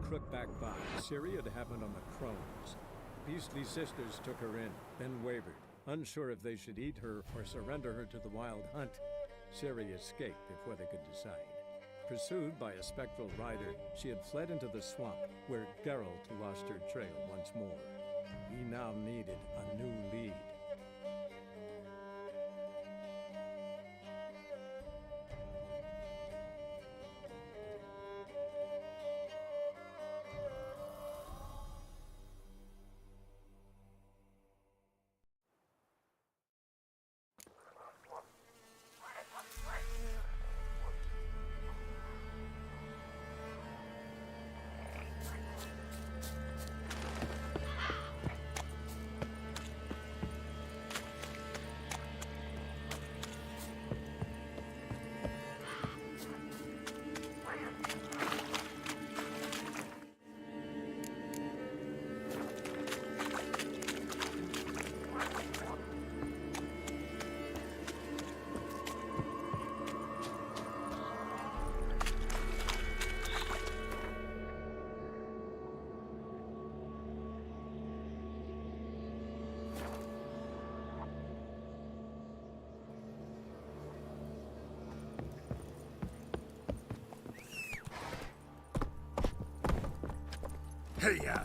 Crookback Bog, Ciri had happened on the Crones. Beastly sisters took her in, then wavered, unsure if they should eat her or surrender her to the Wild Hunt. Ciri escaped before they could decide. Pursued by a spectral rider, she had fled into the swamp, where Geralt lost her trail once more. He now needed a new lead. Hey-ya!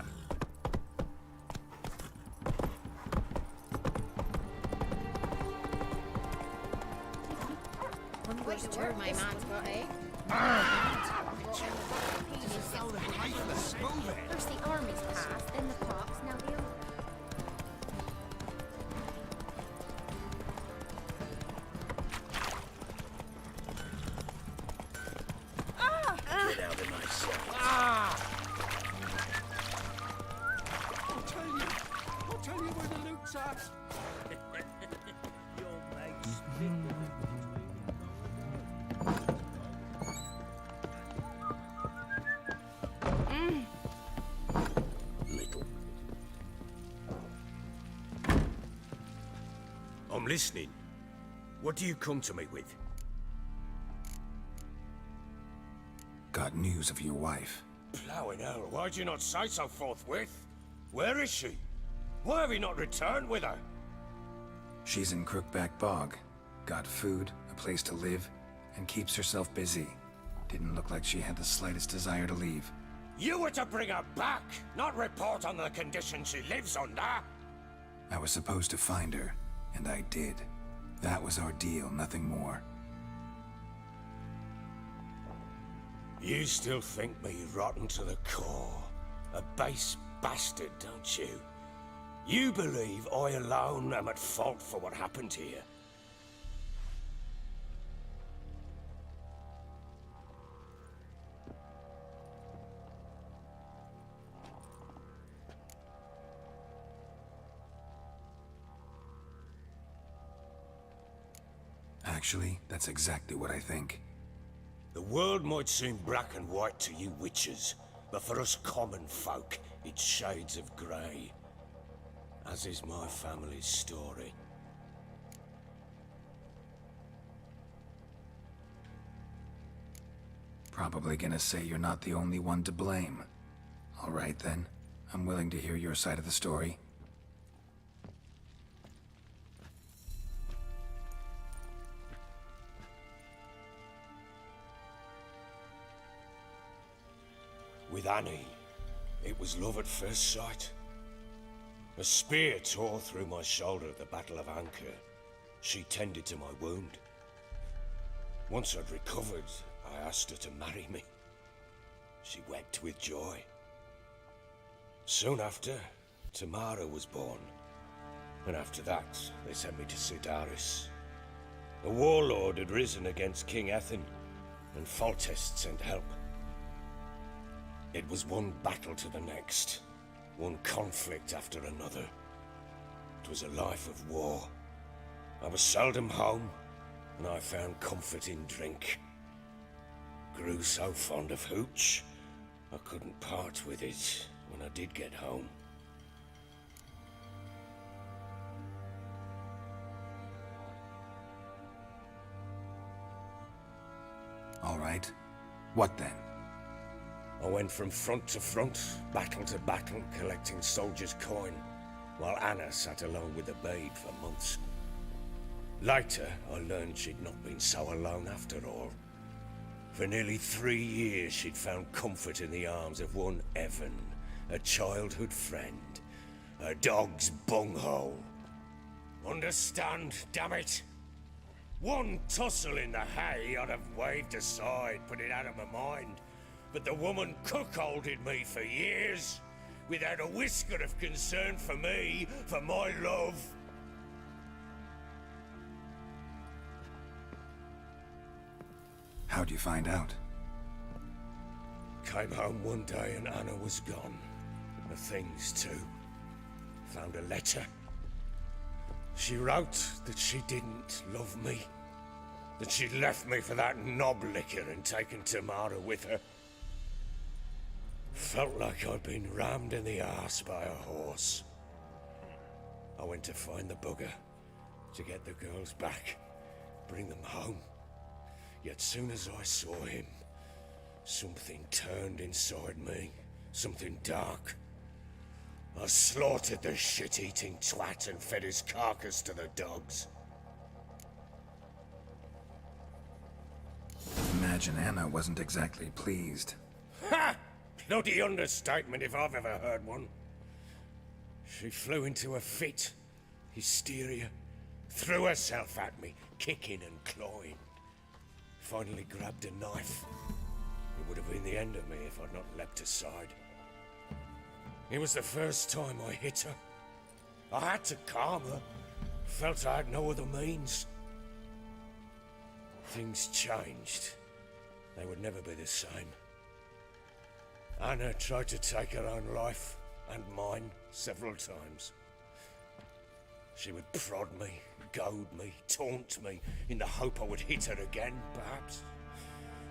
Which turn my man's got, eh? First the army's passed, then the pops, now the other. Get out of my sight. I'll tell you where the loot's at. Your mate's little. I'm listening. What do you come to me with? Got news of your wife. Plowing hell, why'd you not say so forthwith? Where is she? Why have you not returned with her? She's in Crookback Bog. Got food, a place to live, and keeps herself busy. Didn't look like she had the slightest desire to leave. You were to bring her back, not report on the conditions she lives under. I was supposed to find her, and I did. That was our deal, nothing more. You still think me rotten to the core. A base bastard, don't you? You believe I alone am at fault for what happened here. Actually, that's exactly what I think. The world might seem black and white to you witches, but for us common folk, it's shades of grey. As is my family's story. Probably gonna say you're not the only one to blame. All right then, I'm willing to hear your side of the story. With Annie, it was love at first sight. A spear tore through my shoulder at the Battle of Anchor. She tended to my wound. Once I'd recovered, I asked her to marry me. She wept with joy. Soon after, Tamara was born. And after that, they sent me to Sidaris. A warlord had risen against King Ethan, and Foltest sent help. It was one battle to the next, one conflict after another. It was a life of war. I was seldom home, and I found comfort in drink. Grew so fond of hooch, I couldn't part with it when I did get home. All right. What then? I went from front to front, battle to battle, collecting soldiers' coin, while Anna sat alone with the babe for months. Later, I learned she'd not been so alone after all. For nearly 3 years, she'd found comfort in the arms of one Evan, a childhood friend, a dog's bunghole. Understand, damn it? One tussle in the hay I'd have waved aside, put it out of my mind. But the woman cuckolded me for years, without a whisker of concern for me, for my love. How'd you find out? Came home one day and Anna was gone. The things too. Found a letter. She wrote that she didn't love me. That she'd left me for that knob licker and taken Tamara with her. Felt like I'd been rammed in the arse by a horse. I went to find the bugger, to get the girls back, bring them home. Yet soon as I saw him, something turned inside me, something dark. I slaughtered the shit-eating twat and fed his carcass to the dogs. Imagine Anna wasn't exactly pleased. Ha! Bloody understatement if I've ever heard one. She flew into a fit, hysteria, threw herself at me, kicking and clawing. Finally grabbed a knife. It would have been the end of me if I'd not leapt aside. It was the first time I hit her. I had to calm her. Felt I had no other means. Things changed. They would never be the same. Anna tried to take her own life, and mine, several times. She would prod me, goad me, taunt me, in the hope I would hit her again, perhaps.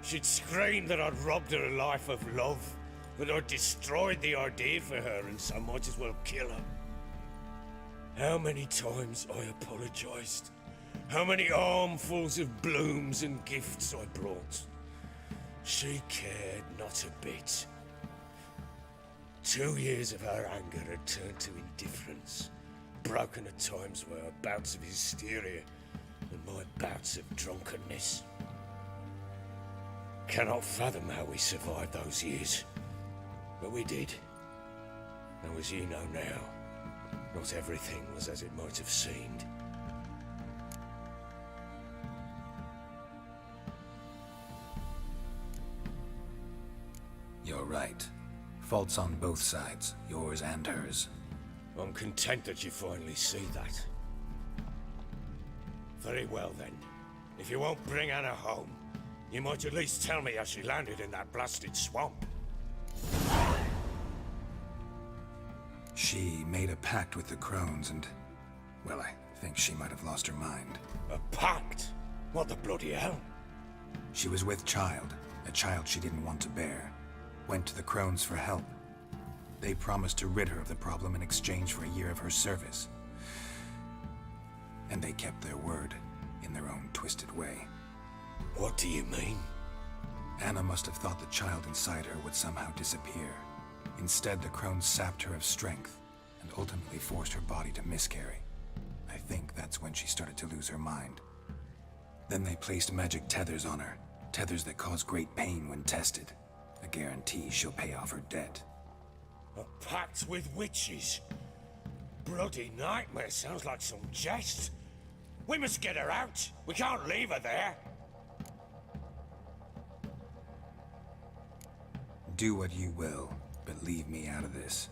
She'd scream that I'd robbed her life of love, that I'd destroyed the idea for her, and so might as well kill her. How many times I apologized. How many armfuls of blooms and gifts I brought. She cared not a bit. 2 years of her anger had turned to indifference, broken at times by her bouts of hysteria and my bouts of drunkenness. Cannot fathom how we survived those years, but we did. And as you know now, not everything was as it might have seemed. You're right. Faults on both sides, yours and hers. I'm content that you finally see that. Very well then. If you won't bring Anna home, you might at least tell me how she landed in that blasted swamp. She made a pact with the crones and... well, I think she might have lost her mind. A pact? What the bloody hell? She was with child, a child she didn't want to bear. Went to the crones for help. They promised to rid her of the problem in exchange for a year of her service. And they kept their word, in their own twisted way. What do you mean? Anna must have thought the child inside her would somehow disappear. Instead, the crones sapped her of strength, and ultimately forced her body to miscarry. I think that's when she started to lose her mind. Then they placed magic tethers on her, tethers that cause great pain when tested. A guarantee she'll pay off her debt. A pact with witches? Bloody nightmare, sounds like some jest. We must get her out. We can't leave her there. Do what you will, but leave me out of this.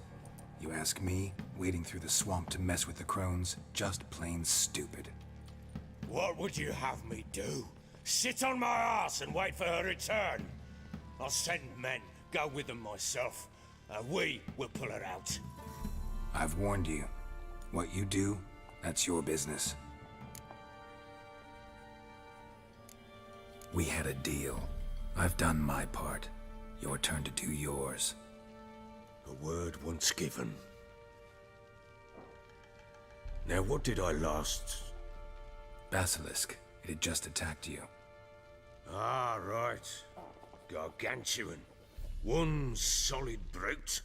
You ask me, wading through the swamp to mess with the crones, just plain stupid. What would you have me do? Sit on my ass and wait for her return? I'll send men, go with them myself, and we will pull her out. I've warned you. What you do, that's your business. We had a deal. I've done my part. Your turn to do yours. A word once given. Now what did I last... Basilisk. It had just attacked you. Ah, right. Gargantuan. One solid brute.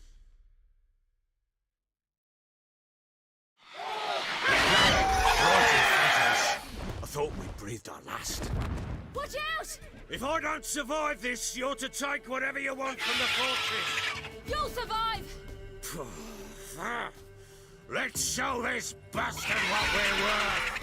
I thought we breathed our last. Watch out! If I don't survive this, you're to take whatever you want from the fortress. You'll survive! Let's show this bastard what we're worth.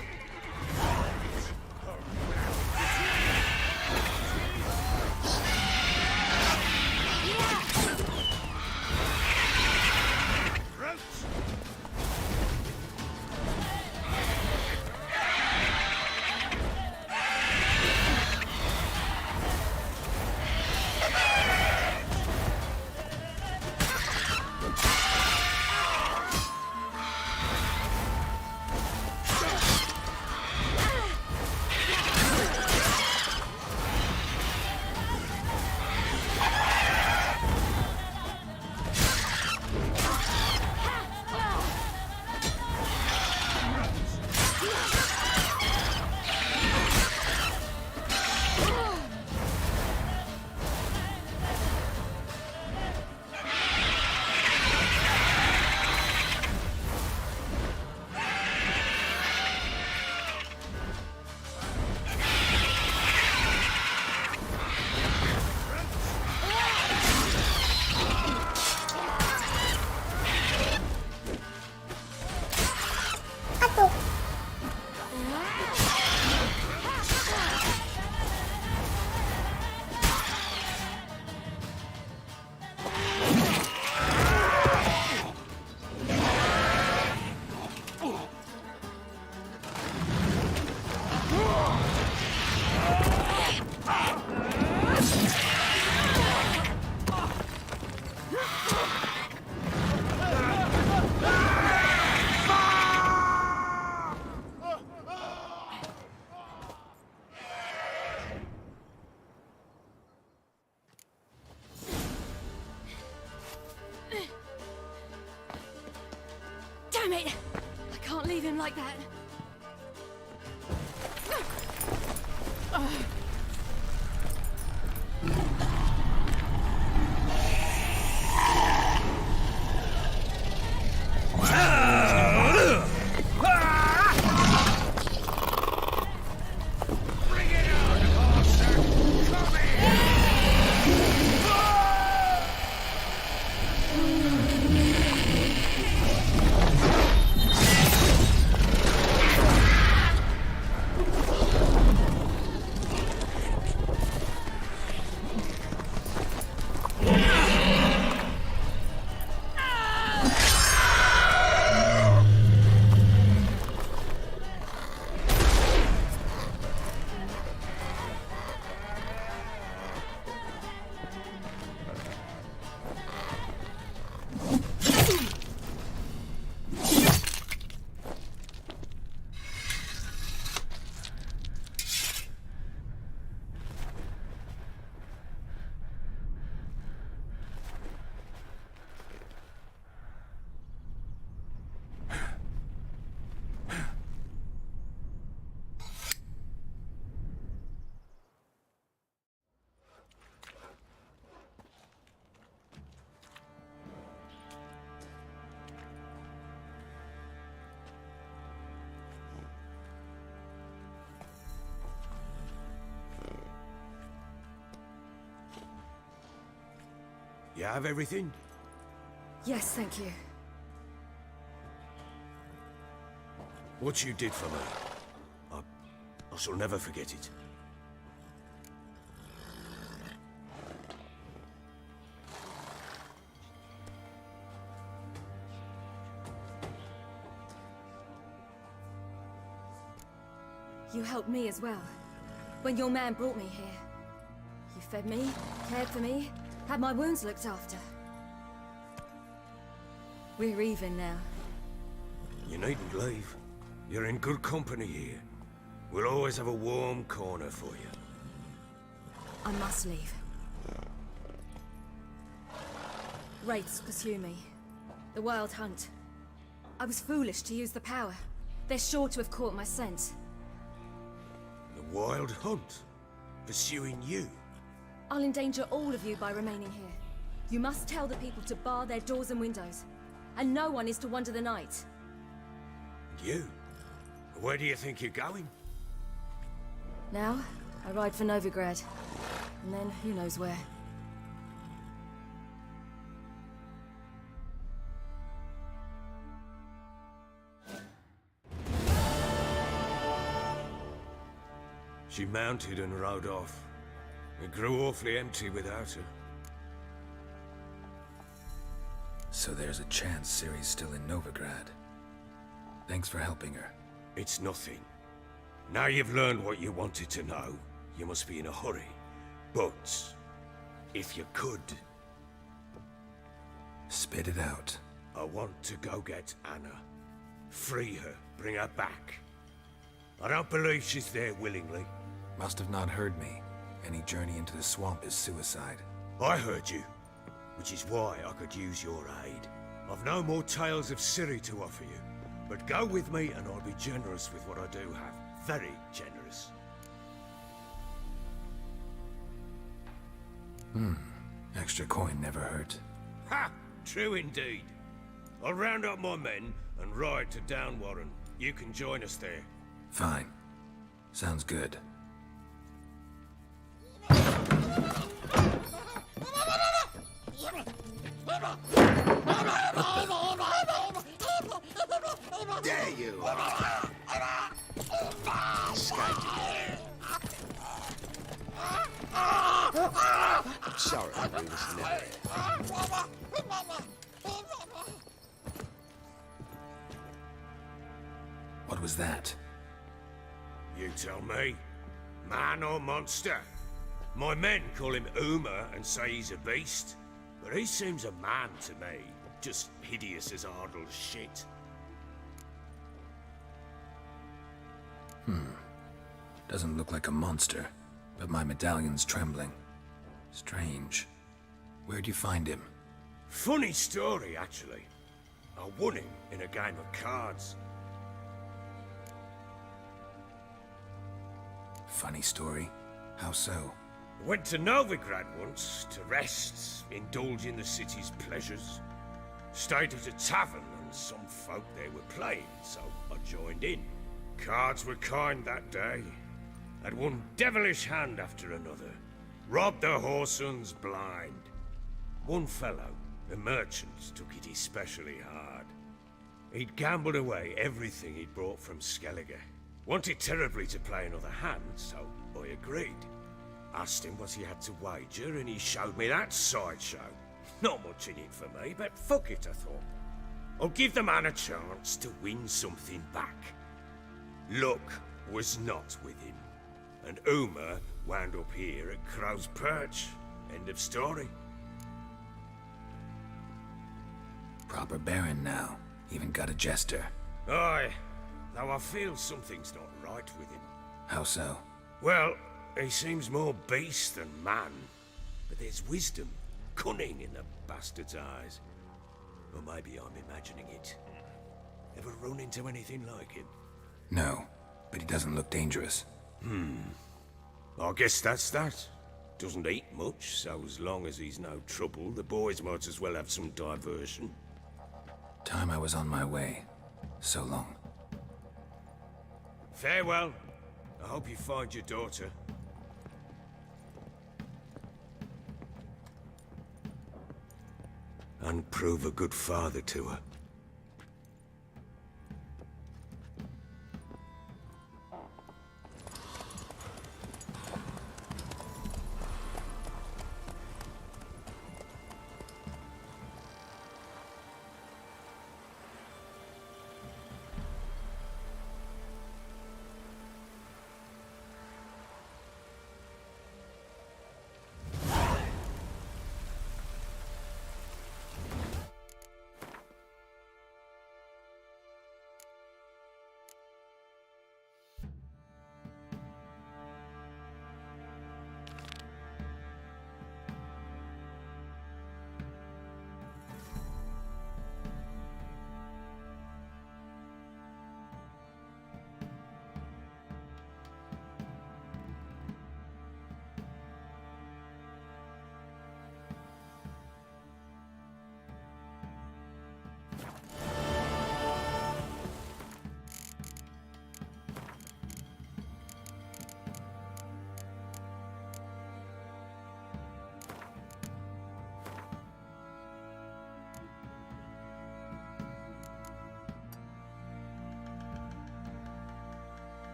Damn it! I can't leave him like that. You have everything? Yes, thank you. What you did for me, I shall never forget it. You helped me as well. When your man brought me here. You fed me, cared for me, had my wounds looked after. We're even now. You needn't leave. You're in good company here. We'll always have a warm corner for you. I must leave. Wraiths pursue me. The Wild Hunt. I was foolish to use the power. They're sure to have caught my scent. The Wild Hunt? Pursuing you? I'll endanger all of you by remaining here. You must tell the people to bar their doors and windows. And no one is to wander the night. You? Where do you think you're going? Now, I ride for Novigrad. And then, who knows where. She mounted and rode off. It grew awfully empty without her. So there's a chance Ciri's still in Novigrad. Thanks for helping her. It's nothing. Now you've learned what you wanted to know, you must be in a hurry. But, if you could, Spit it out. I want to go get Anna. Free her, bring her back. I don't believe she's there willingly. Must have not heard me. Any journey into the swamp is suicide. I heard you, which is why I could use your aid. I've no more tales of Ciri to offer you, but go with me and I'll be generous with what I do have. Very generous. Extra coin never hurt. Ha! True indeed. I'll round up my men and ride to Downwarren. You can join us there. Fine. Sounds good. There you are! I'm sorry, we was never. What was that? You tell me. Man or monster? My men call him Uma and say he's a beast, but he seems a man to me. Just hideous as Ardle's shit. Doesn't look like a monster, but my medallion's trembling. Strange. Where'd you find him? Funny story, actually. I won him in a game of cards. Funny story? How so? Went to Novigrad once to rest, indulge in the city's pleasures. Stayed at a tavern and some folk there were playing, so I joined in. Cards were kind that day. Had one devilish hand after another. Robbed the whoresons blind. One fellow, a merchant, took it especially hard. He'd gambled away everything he'd brought from Skellige. Wanted terribly to play another hand, so I agreed. Asked him what he had to wager, and he showed me that sideshow. Not much in it for me, but fuck it, I thought. I'll give the man a chance to win something back. Luck was not with him, and Uma wound up here at Crow's Perch. End of story. Proper baron now. Even got a jester. Aye, though I feel something's not right with him. How so? Well, he seems more beast than man, but there's wisdom, cunning in the bastard's eyes. Or maybe I'm imagining it. Ever run into anything like him? No, but he doesn't look dangerous. I guess that's that. Doesn't eat much, so as long as he's no trouble, the boys might as well have some diversion. Time I was on my way. So long. Farewell. I hope you find your daughter. And prove a good father to her.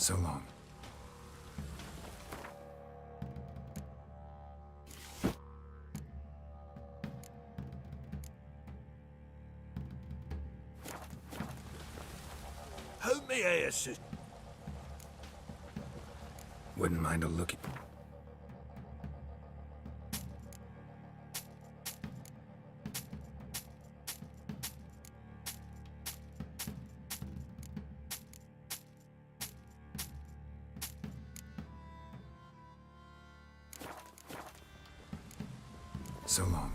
So long. Who me here, sister? Wouldn't mind a look. So long.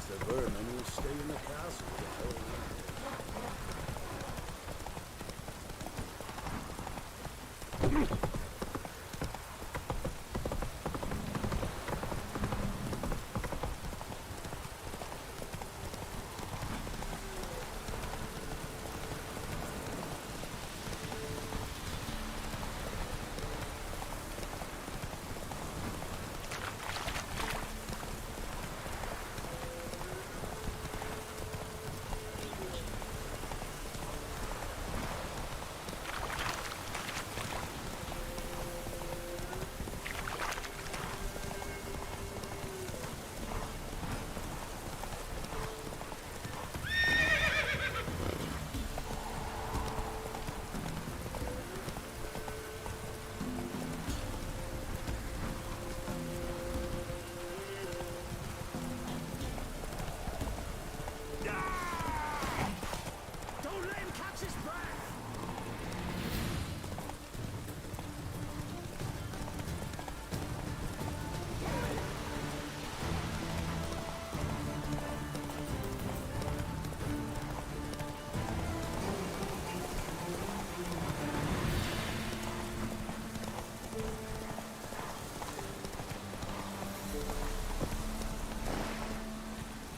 The vermin will stay in the castle the whole winter.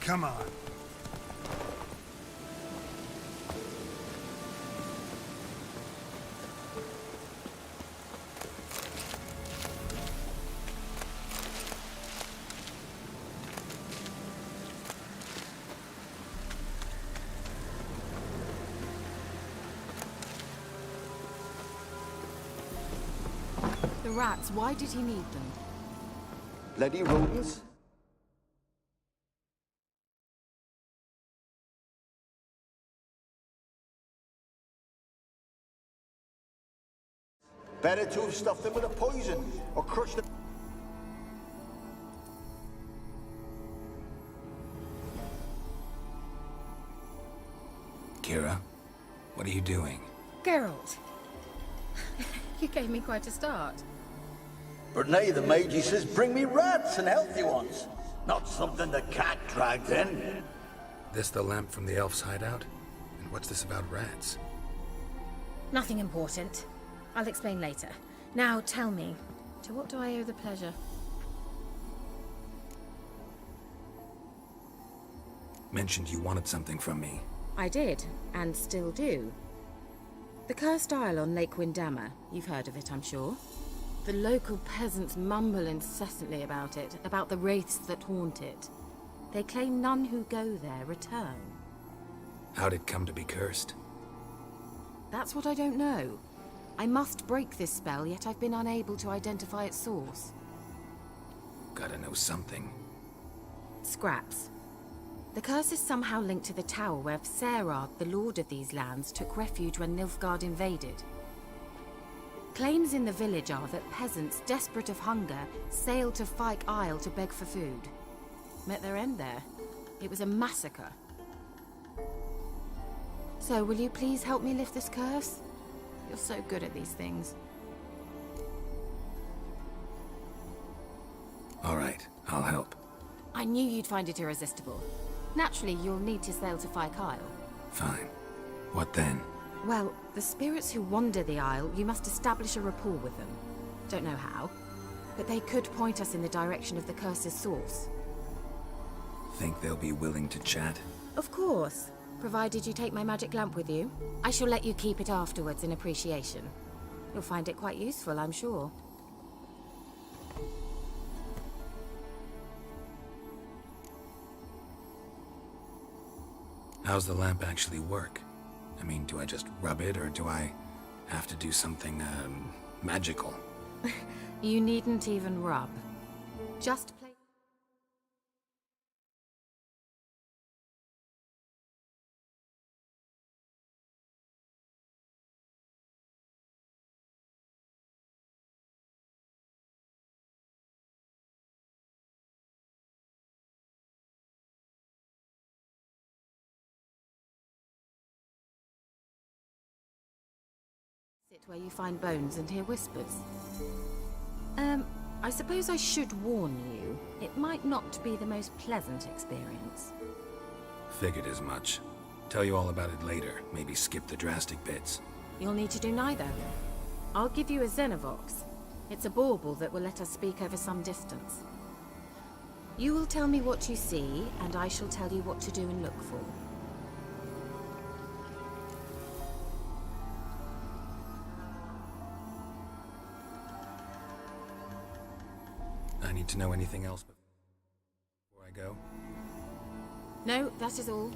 Come on. The rats, why did he need them? Bloody rodents? Better to have stuffed them with a poison, or crushed them. Kira, what are you doing? Geralt! You gave me quite a start. But now the Magi says bring me rats and healthy ones. Not something the cat dragged in. This the lamp from the elf's hideout? And what's this about rats? Nothing important. I'll explain later. Now tell me, to what do I owe the pleasure? Mentioned you wanted something from me. I did, and still do. The cursed isle on Lake Windammer. You've heard of it, I'm sure. The local peasants mumble incessantly about it, about the wraiths that haunt it. They claim none who go there return. How'd it come to be cursed? That's what I don't know. I must break this spell, yet I've been unable to identify its source. Gotta know something. Scraps. The curse is somehow linked to the tower where Serard, the lord of these lands, took refuge when Nilfgaard invaded. Claims in the village are that peasants, desperate of hunger, sailed to Fyke Isle to beg for food. Met their end there. It was a massacre. So, will you please help me lift this curse? You're so good at these things. All right, I'll help. I knew you'd find it irresistible. Naturally, you'll need to sail to Fyke Isle. Fine. What then? Well, the spirits who wander the Isle, you must establish a rapport with them. Don't know how, but they could point us in the direction of the curse's source. Think they'll be willing to chat? Of course, provided you take my magic lamp with you. I shall let you keep it afterwards in appreciation. You'll find it quite useful, I'm sure. How's the lamp actually work? I mean, do I just rub it, or do I have to do something, magical? You needn't even rub. Just play... Sit where you find bones and hear whispers. I suppose I should warn you, it might not be the most pleasant experience. Figured as much. Tell you all about it later, maybe skip the drastic bits. You'll need to do neither. I'll give you a Xenovox. It's a bauble that will let us speak over some distance. You will tell me what you see, and I shall tell you what to do and look for. I need to know anything else before I go? No, that is all.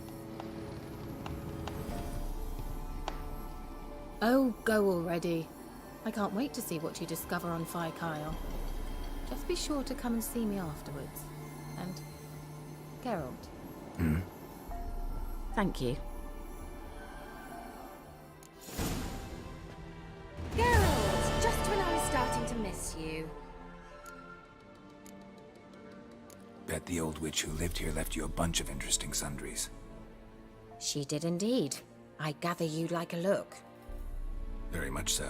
Oh, go already. I can't wait to see what you discover on Fyke Isle. Just be sure to come and see me afterwards. And... Geralt. Hmm? Thank you. Geralt! Just when I was starting to miss you. Bet the old witch who lived here left you a bunch of interesting sundries. She did indeed. I gather you'd like a look. Very much so.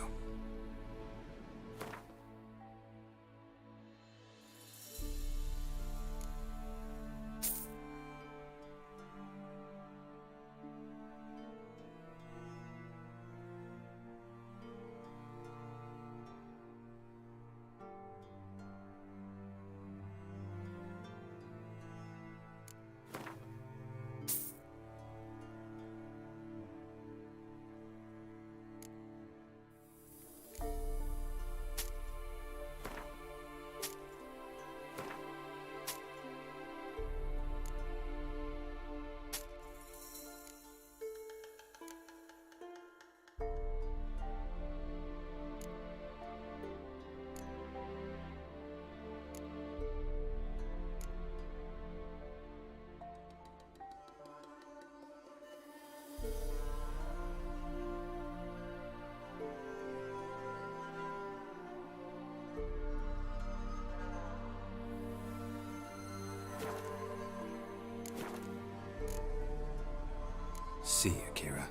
See you, Kira.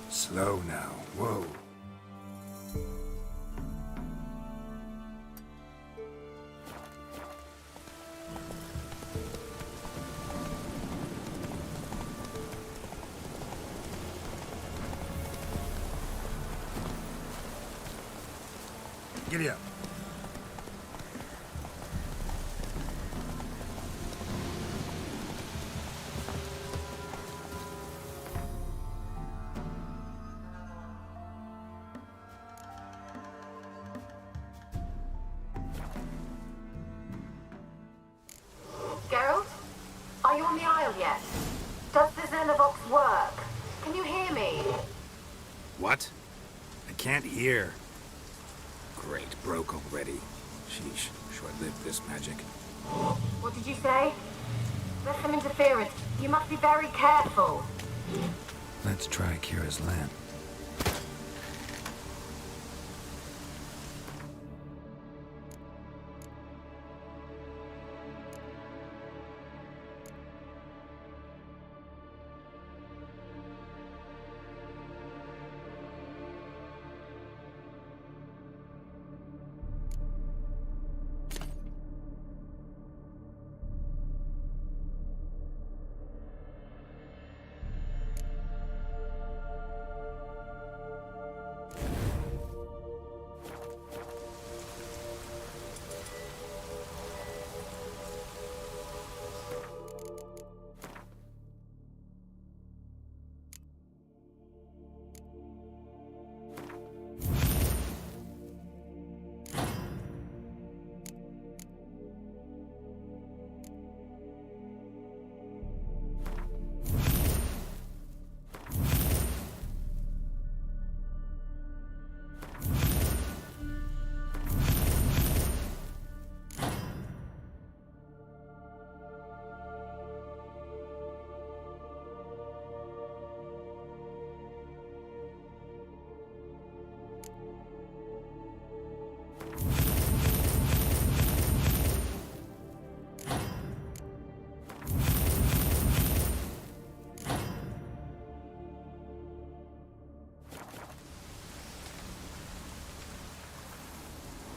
Slow now. Whoa. Giddy up. Geralt? Are you on the Isle yet? Does the Xenovox work? Can you hear me? What? I can't hear. Great, broke already. Sheesh, short-lived this magic. What did you say? There's some interference. You must be very careful. Let's try Kira's lamp.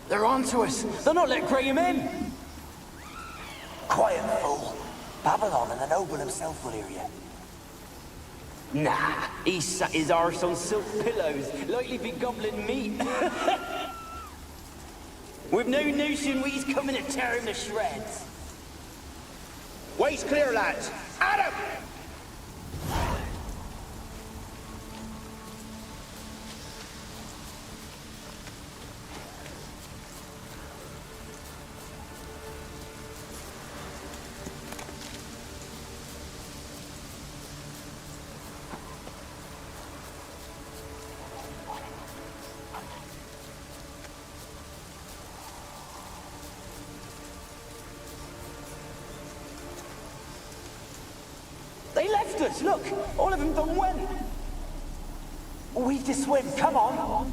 They're onto us. They'll not let Graham in. Quiet, fool. Babylon and the noble himself will hear you. Nah, he sat his arse on silk pillows, likely be gobbling meat. We've no notion he's coming to tear him to shreds. Way's clear, lads. Adam! They left us, look! All of them done went. We've to swim, come on.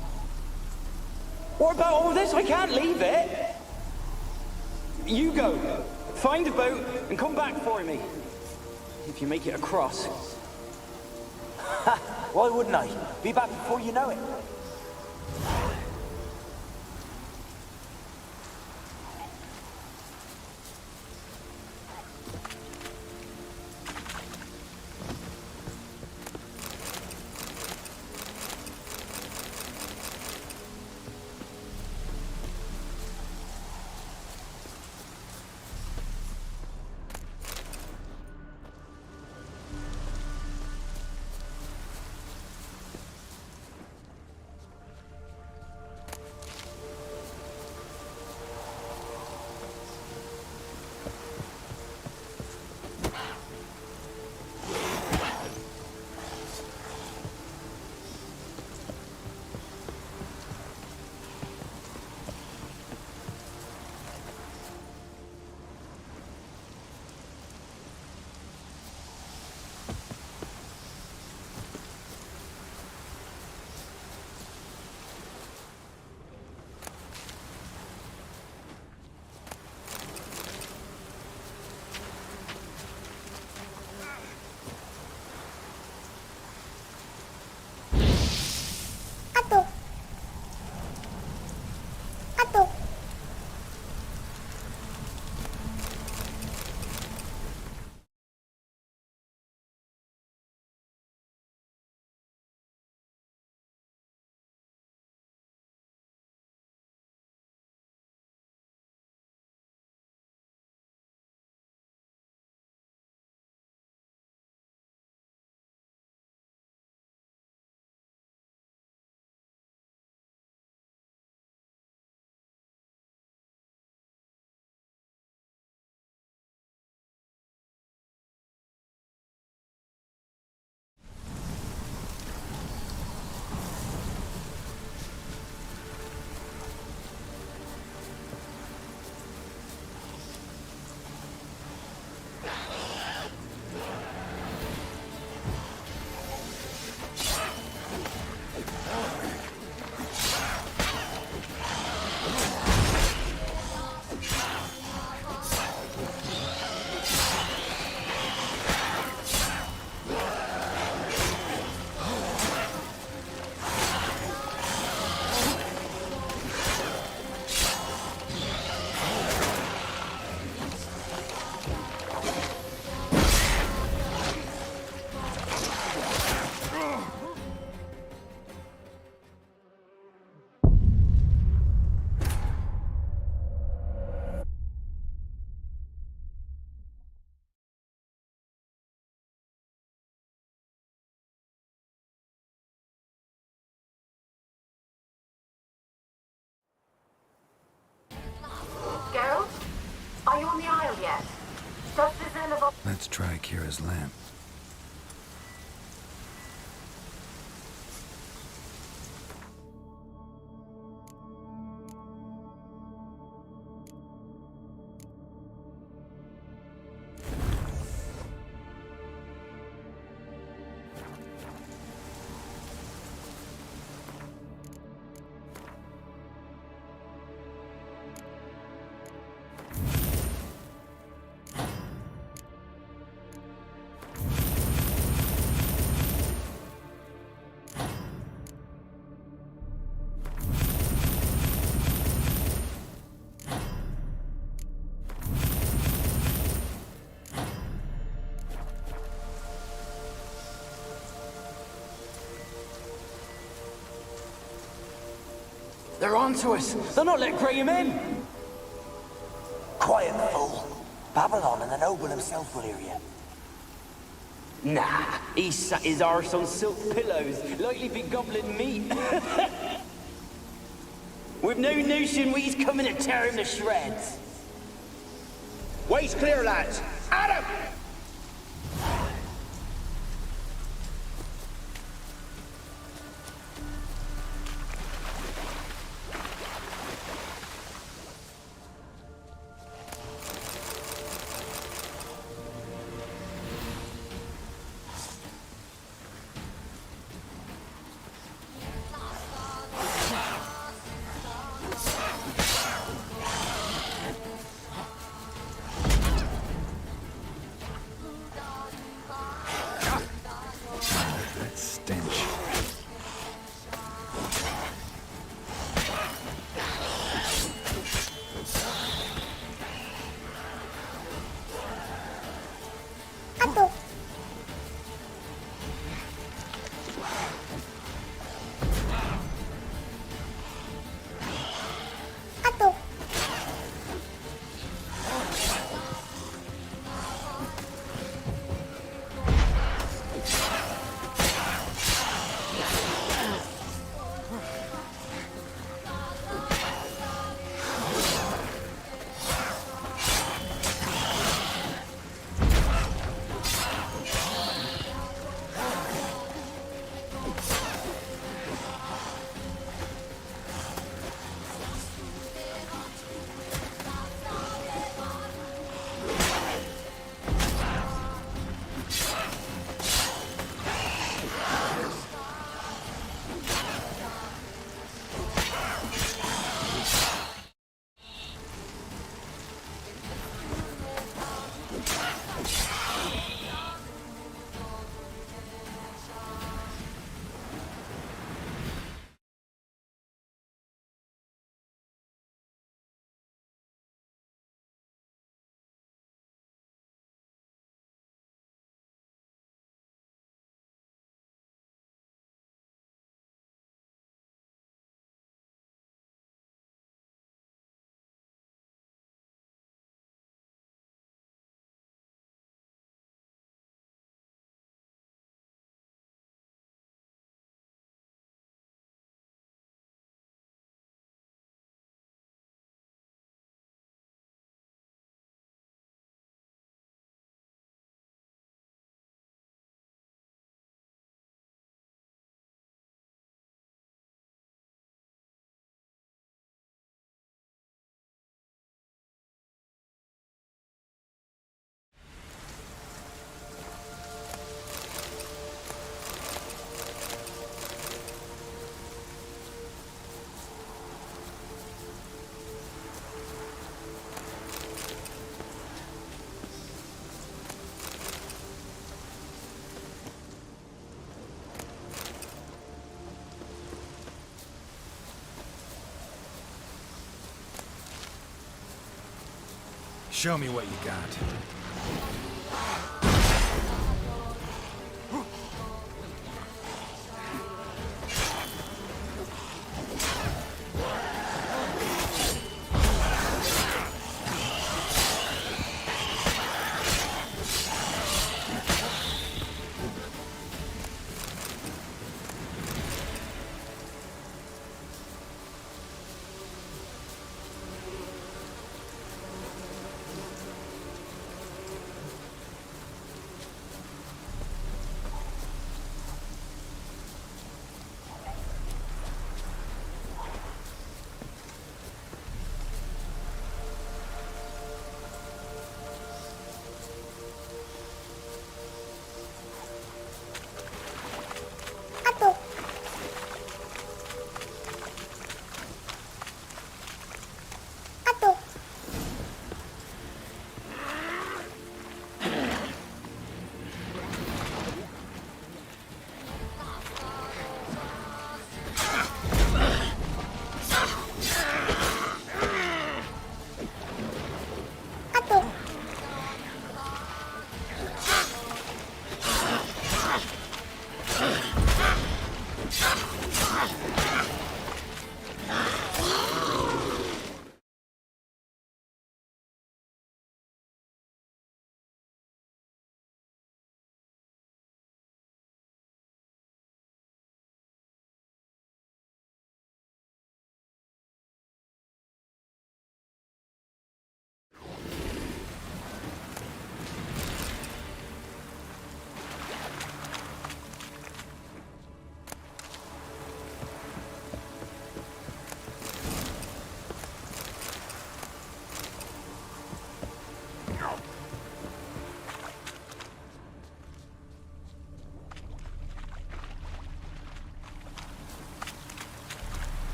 What about all this? I can't leave it. You go. Find a boat and come back for me. If you make it across. Ha! Why wouldn't I? Be back before you know it. Let's try Kira's lamp. They're onto us. They'll not let Graham in. Quiet, fool. Babylon and the noble himself will hear you. Nah, he sat his arse on silk pillows, likely be gobbling meat. With no notion we's coming to tear him to shreds. Way's clear, lads. At him! Show me what you got.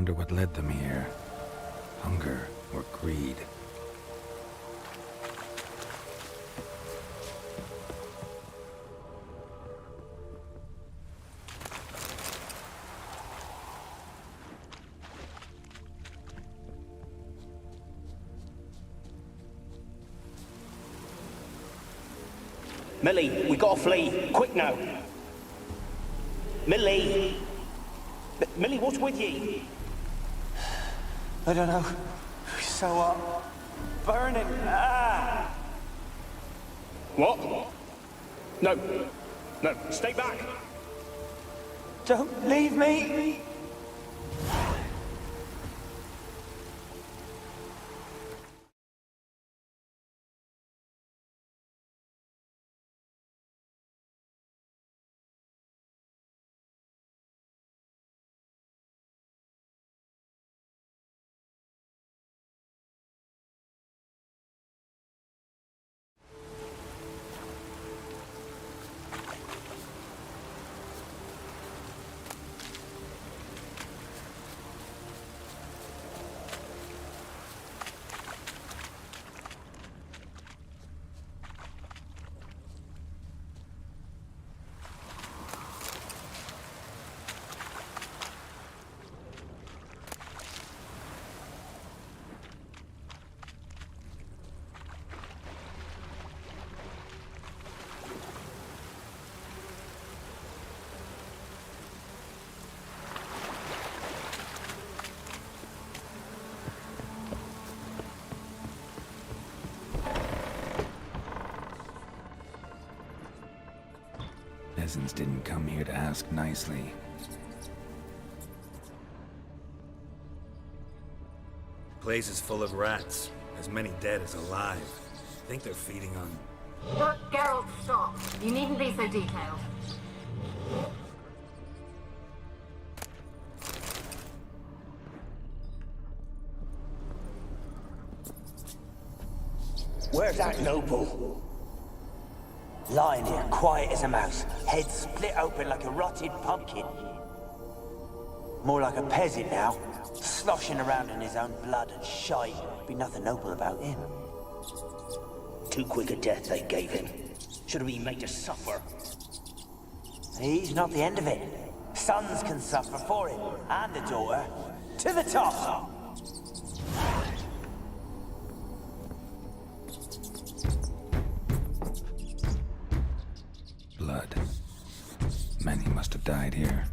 wonder what led them here. Hunger or greed. Millie, we gotta flee. Quick now. Millie! Millie, what's with ye? I don't know. So hot. Burning. Ah! What? No. No, stay back. Don't leave me! Peasants didn't come here to ask nicely. Place is full of rats. As many dead as alive. Think they're feeding on... Geralt, stop. You needn't be so detailed. Where's that noble? Lying here, quiet as a mouse, head split open like a rotted pumpkin. More like a peasant now, sloshing around in his own blood and shite. Be nothing noble about him. Too quick a death they gave him. Should have been made to suffer. He's not the end of it. Sons can suffer for him, and the daughter. To the top! Blood. Many must have died here.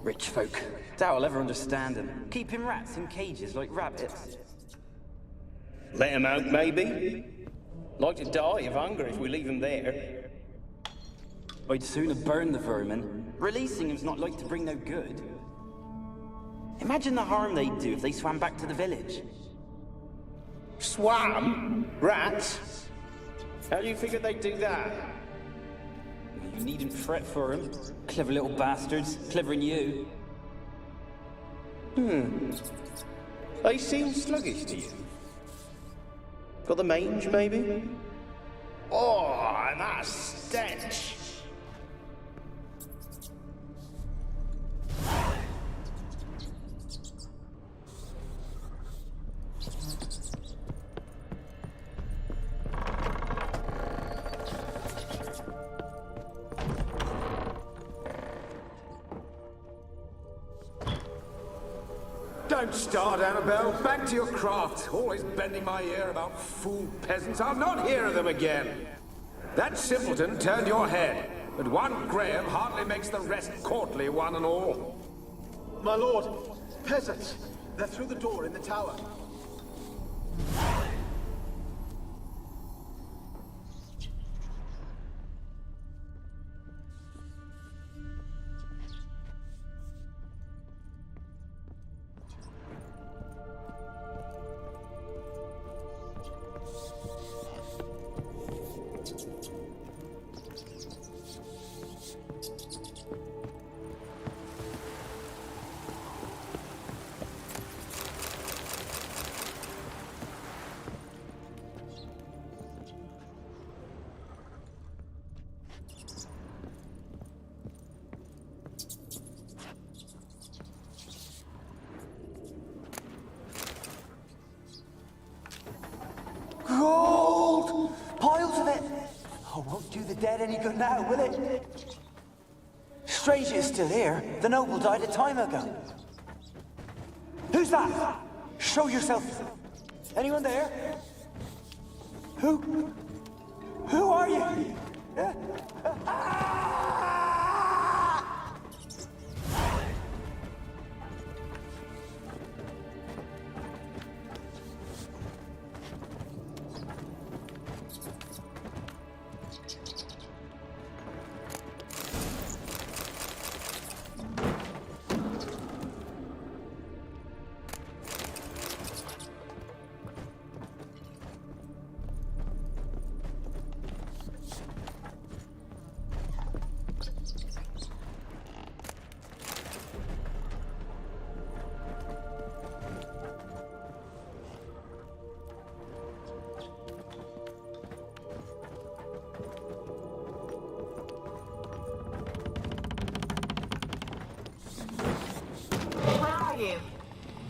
Rich folk. Doubt I'll ever understand them. Keeping rats in cages like rabbits. Let him out, maybe? Like to die of hunger if we leave him there. I'd sooner burn the vermin. Releasing him's not like to bring no good. Imagine the harm they'd do if they swam back to the village. Swam? Rats? How do you figure they'd do that? You needn't fret for them. Clever little bastards. Clever than you. They seem sluggish to you. Got the mange, maybe? Oh, and that stench! Don't start, Annabelle. Back to your craft. Always bending my ear about fool peasants. I'll not hear of them again. That simpleton turned your head, but one Graham hardly makes the rest courtly, one and all. My lord, peasants. They're through the door in the tower. Gold! Piles of it! Oh, won't do the dead any good now, will it? Strange it's still here. The noble died a time ago. Who's that? Show yourself. Anyone there? Who? Who are you?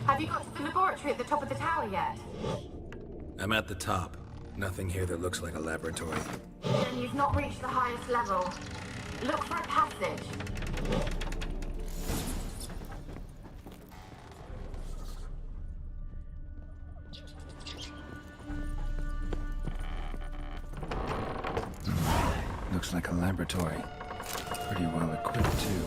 Have you got to the laboratory at the top of the tower yet? I'm at the top. Nothing here that looks like a laboratory. Then you've not reached the highest level. Look for a passage. Looks like a laboratory. Pretty well equipped, too.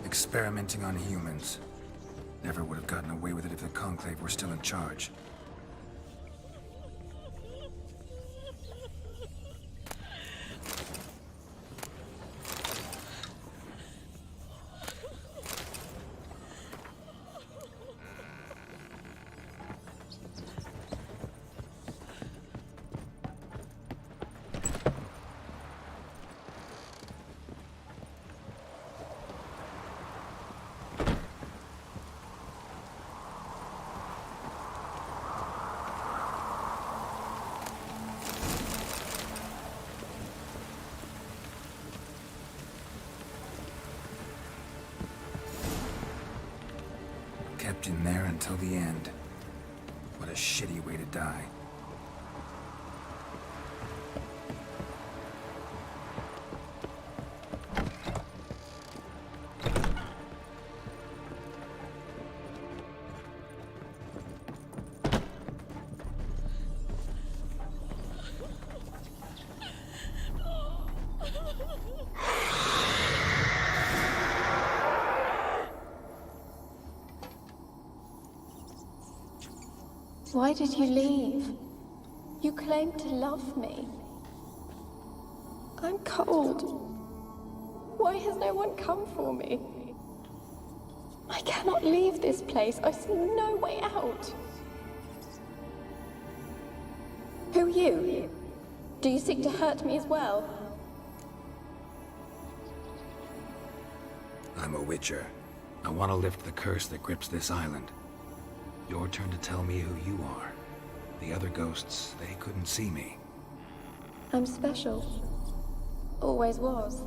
Experimenting on humans. Never would have gotten away with it if the Conclave were still in charge. Kept in there until the end. What a shitty way to die. Why did you leave? You claimed to love me. I'm cold. Why has no one come for me? I cannot leave this place. I see no way out. Who are you? Do you seek to hurt me as well? I'm a Witcher. I want to lift the curse that grips this island. Your turn to tell me who you are. The other ghosts, they couldn't see me. I'm special. Always was.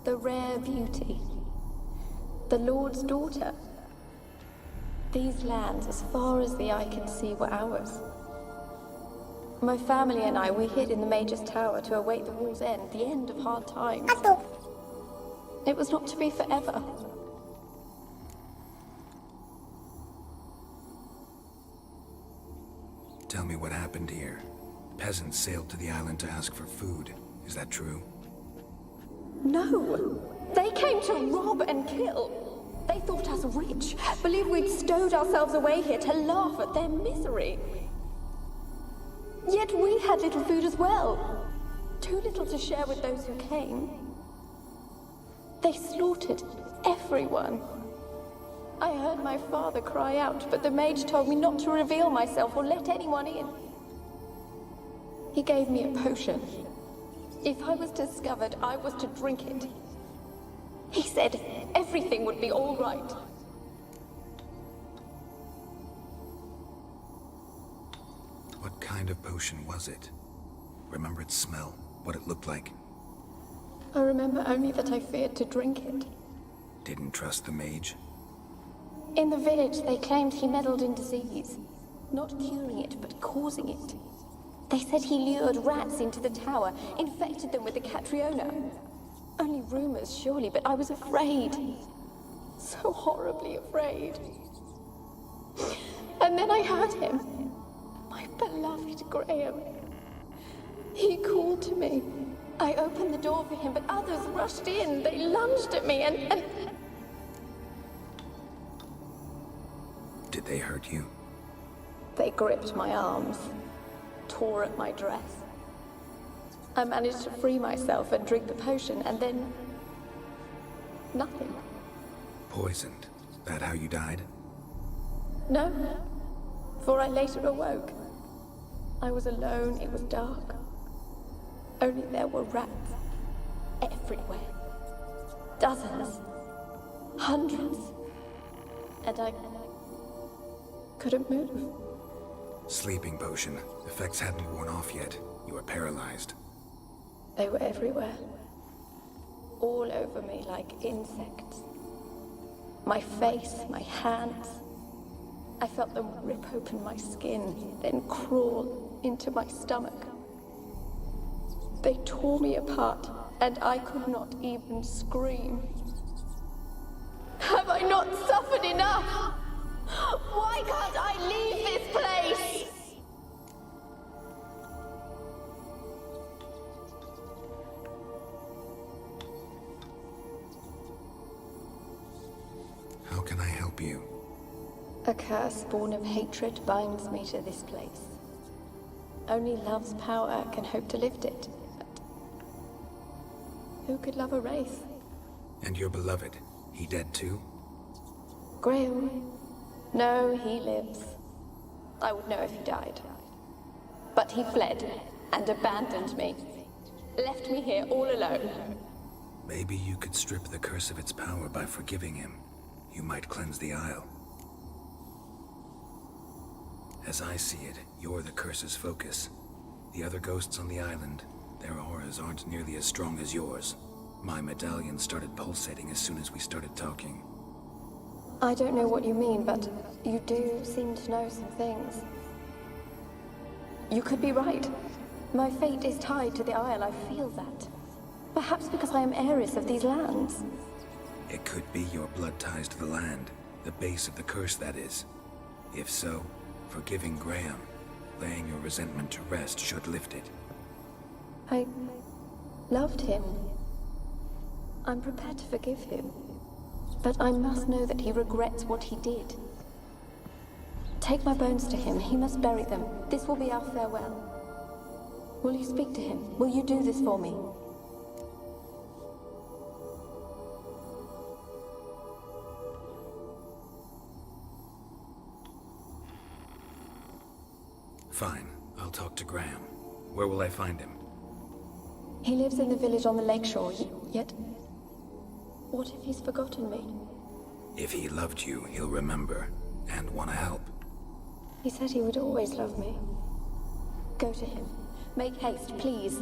The rare beauty. The Lord's daughter. These lands, as far as the eye can see, were ours. My family and I, we hid in the Major's Tower to await the war's end, the end of hard times. It was not to be forever. Tell me what happened here. Peasants sailed to the island to ask for food. Is that true? No. They came to rob and kill. They thought us rich, believed we'd stowed ourselves away here to laugh at their misery. Yet we had little food as well. Too little to share with those who came. They slaughtered everyone. I heard my father cry out, but the mage told me not to reveal myself or let anyone in. He gave me a potion. If I was discovered, I was to drink it. He said everything would be all right. What kind of potion was it? Remember its smell? What it looked like? I remember only that I feared to drink it. Didn't trust the mage? In the village, they claimed he meddled in disease. Not curing it, but causing it. They said he lured rats into the tower, infected them with the Catriona. Only rumors, surely, but I was afraid. So horribly afraid. And then I heard him. My beloved Graham. He called to me. I opened the door for him, but others rushed in. They lunged at me and... Did they hurt you? They gripped my arms, tore at my dress. I managed to free myself and drink the potion, and then... nothing. Poisoned? That how you died? No, for I later awoke. I was alone, it was dark. Only there were rats everywhere. Dozens. Hundreds. And I couldn't move. Sleeping potion. Effects hadn't worn off yet. You were paralyzed. They were everywhere. All over me like insects. My face, my hands. I felt them rip open my skin, then crawl into my stomach. They tore me apart, and I could not even scream. Have I not suffered enough? Why can't I leave this place? How can I help you? A curse born of hatred binds me to this place. Only love's power can hope to lift it. But who could love a wraith? And your beloved, he dead too? Graham? No, he lives. I would know if he died. But he fled and abandoned me. Left me here all alone. Maybe you could strip the curse of its power by forgiving him. You might cleanse the Isle. As I see it, you're the curse's focus. The other ghosts on the island, their auras aren't nearly as strong as yours. My medallion started pulsating as soon as we started talking. I don't know what you mean, but you do seem to know some things. You could be right. My fate is tied to the Isle, I feel that. Perhaps because I am heiress of these lands. It could be your blood ties to the land, the base of the curse, that is. If so, forgiving Graham, laying your resentment to rest should lift it. I loved him. I'm prepared to forgive him. But I must know that he regrets what he did. Take my bones to him. He must bury them. This will be our farewell. Will you speak to him? Will you do this for me? Fine. I'll talk to Graham. Where will I find him? He lives in the village on the lakeshore, yet... what if he's forgotten me? If he loved you, he'll remember, and want to help. He said he would always love me. Go to him. Make haste, please.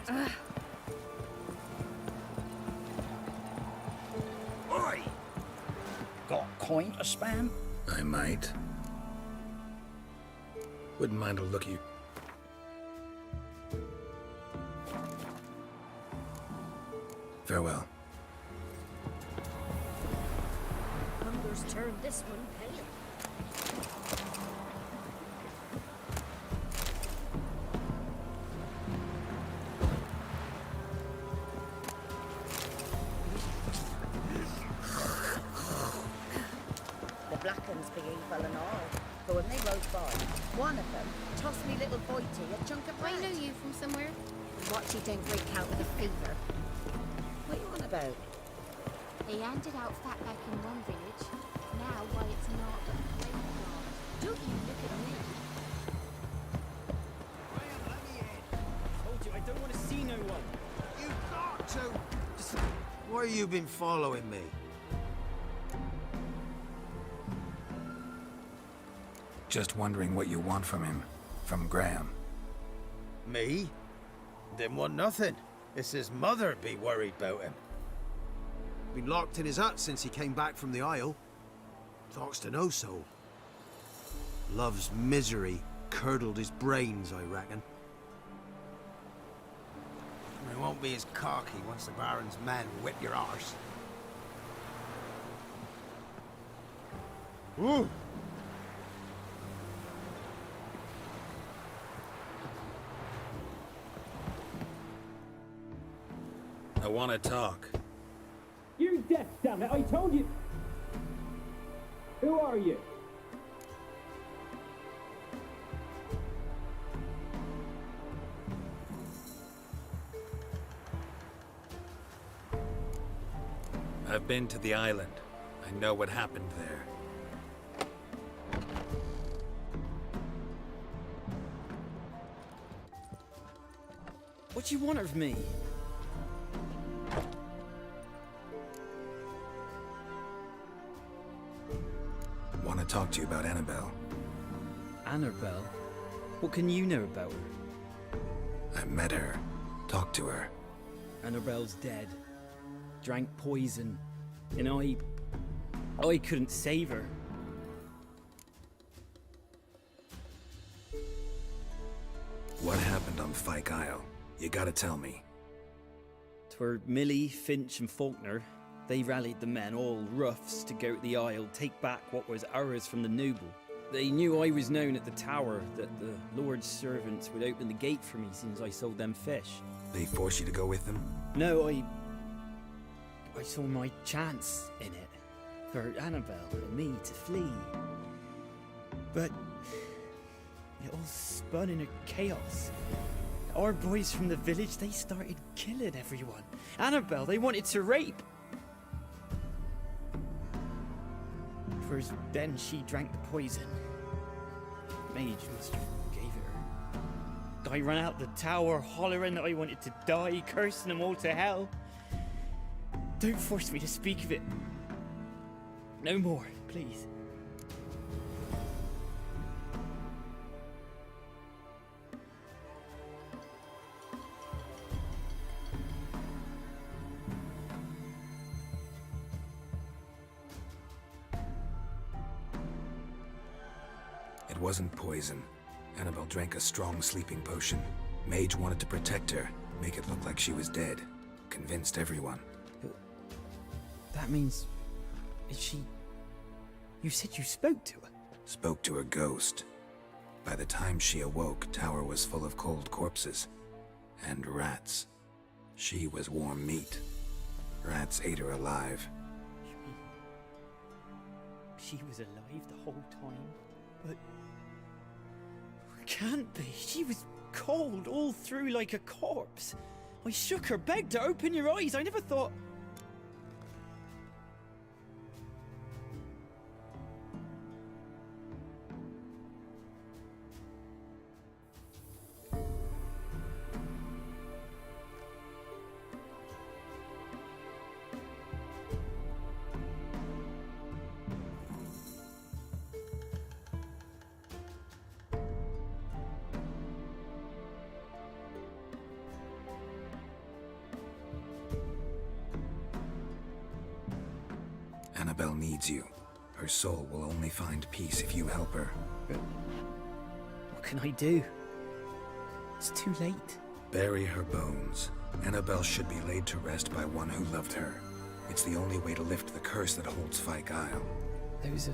bastard. Oi! Got coin to spam? I might. Wouldn't mind a look at you. Farewell. Hunger's turned this one pale. The black uns be evil and all, but when they rode by, one of them tossed me little Boitie a chunk of bread. I know you from somewhere. Watch you don't break out with a fever. What you on about? They handed out fatback in one village. Now, why it's not a graveyard. Don't you look at me. Told you, I don't want to see no one. You got to! Why you been following me? Just wondering what you want from him. From Graham. Me? Didn't want nothing. It's his mother be worried about him. Been locked in his hut since he came back from the Isle. Talks to no soul. Love's misery curdled his brains, I reckon. It won't be as cocky once the Baron's men whip your arse. Ooh! I want to talk. You're deaf, damn it! I told you. Who are you? I've been to the island. I know what happened there. What do you want of me? Want to talk to you about Annabelle. Annabelle? What can you know about her? I met her. Talked to her. Annabelle's dead. Drank poison. And I couldn't save her. What happened on Fyke Isle? You gotta tell me. 'Twere Millie, Finch and Faulkner. They rallied the men, all roughs, to go to the Isle, take back what was ours from the noble. They knew I was known at the tower, that the Lord's servants would open the gate for me since I sold them fish. They forced you to go with them? No, I saw my chance in it, for Annabelle and me to flee. But it all spun in a chaos. Our boys from the village, they started killing everyone. Annabelle, they wanted to rape. First, then she drank the poison. Mage must have gave it her. I ran out the tower, hollering that I wanted to die, cursing them all to hell. Don't force me to speak of it. No more, please. It wasn't poison. Annabelle drank a strong sleeping potion. Mage wanted to protect her, make it look like she was dead. Convinced everyone. But that means... is she... You said you spoke to her? Spoke to her ghost. By the time she awoke, Tower was full of cold corpses. And rats. She was warm meat. Rats ate her alive. You mean... she was alive the whole time? But... can't be. She was cold all through like a corpse. I shook her, begged her, open your eyes. I never thought... Annabelle needs you. Her soul will only find peace if you help her. But what can I do? It's too late. Bury her bones. Annabelle should be laid to rest by one who loved her. It's the only way to lift the curse that holds Fyke Isle. Those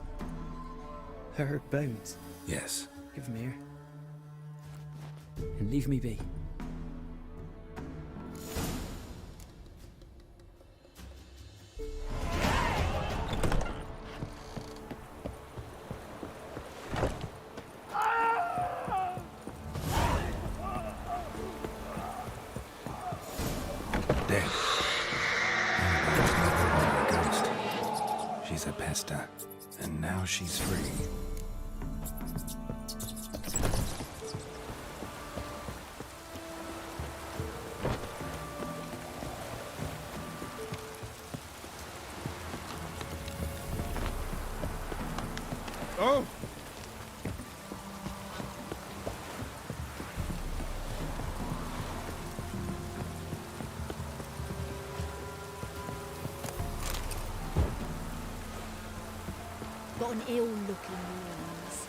are her bones. Yes. Give them here. And leave me be. Dead. Annabelle was never a ghost. She's a pesta, and now she's free. Oh! Got an ill look in your eyes.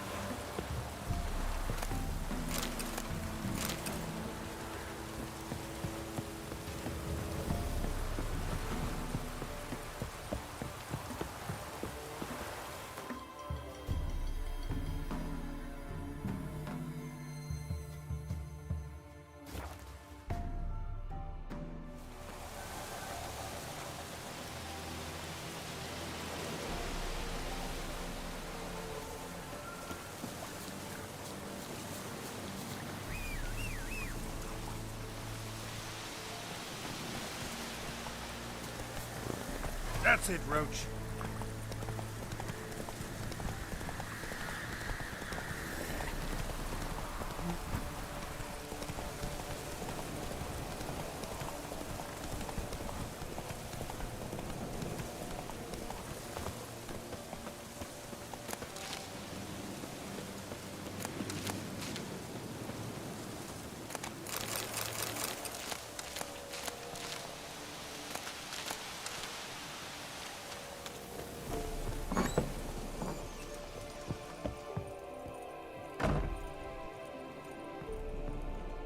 That's it, Roach.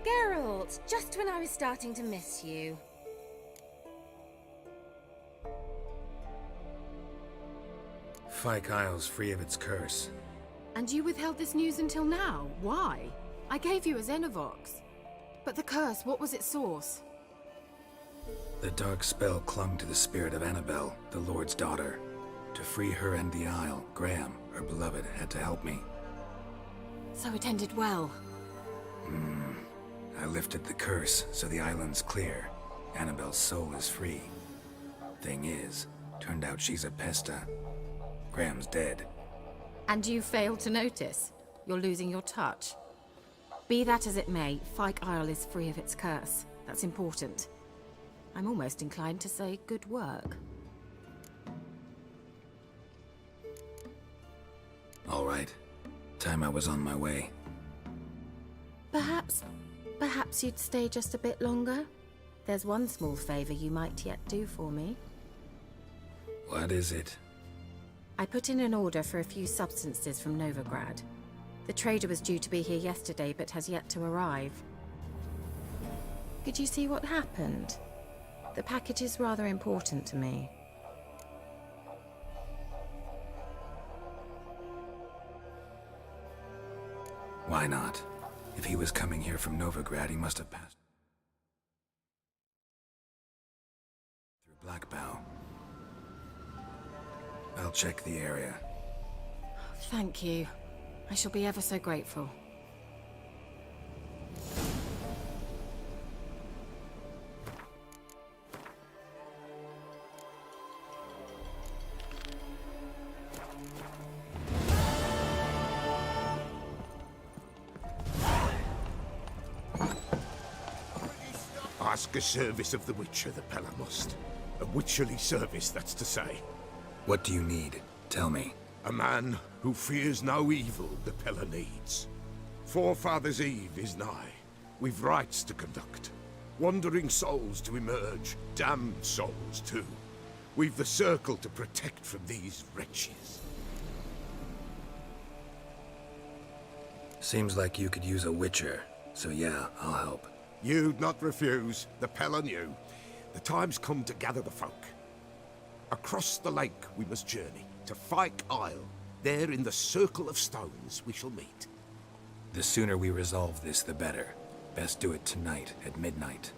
Geralt, just when I was starting to miss you. Fyke Isle's free of its curse. And you withheld this news until now? Why? I gave you a Xenovox. But the curse, what was its source? The dark spell clung to the spirit of Annabelle, the Lord's daughter. To free her and the Isle, Graham, her beloved, had to help me. So it ended well. I lifted the curse, so the island's clear. Annabelle's soul is free. Thing is, turned out she's a pesta. Graham's dead. And you failed to notice? You're losing your touch. Be that as it may, Fyke Isle is free of its curse. That's important. I'm almost inclined to say good work. All right. Time I was on my way. Perhaps you'd stay just a bit longer? There's one small favor you might yet do for me. What is it? I put in an order for a few substances from Novigrad. The trader was due to be here yesterday, but has yet to arrive. Could you see what happened? The package is rather important to me. Why not? If he was coming here from Novigrad, he must have passed through Blackbow. I'll check the area. Thank you. I shall be ever so grateful. Ask a service of the Witcher, the Pella must. A witcherly service, that's to say. What do you need? Tell me. A man who fears no evil the Pella needs. Forefathers' Eve is nigh. We've rites to conduct. Wandering souls to emerge. Damned souls, too. We've the circle to protect from these wretches. Seems like you could use a witcher, so yeah, I'll help. You'd not refuse. The pell on you. The time's come to gather the folk. Across the lake we must journey, to Fyke Isle. There in the circle of stones we shall meet. The sooner we resolve this, the better. Best do it tonight at midnight.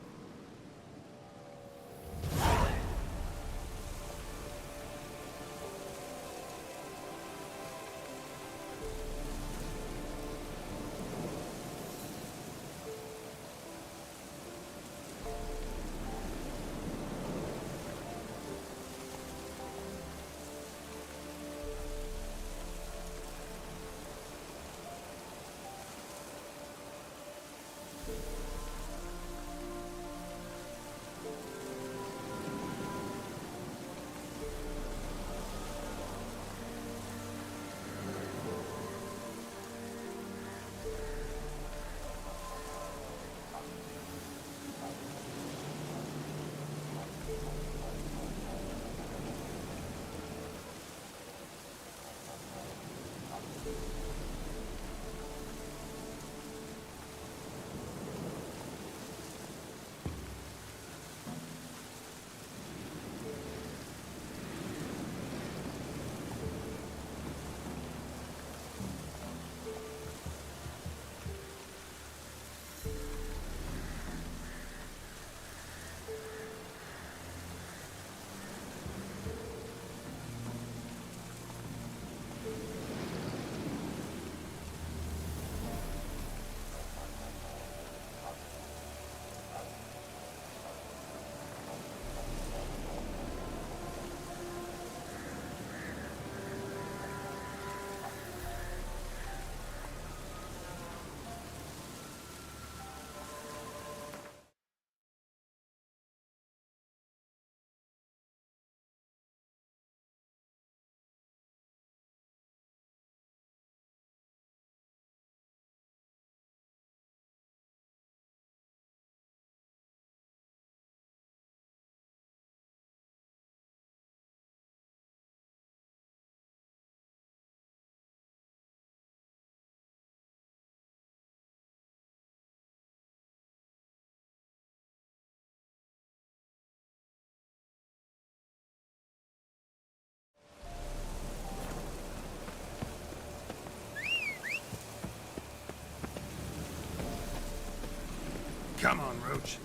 Come on, Roach.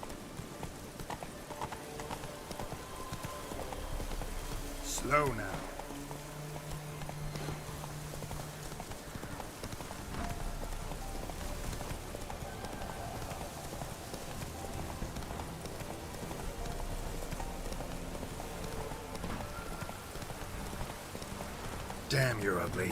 Slow now. Damn, you're ugly.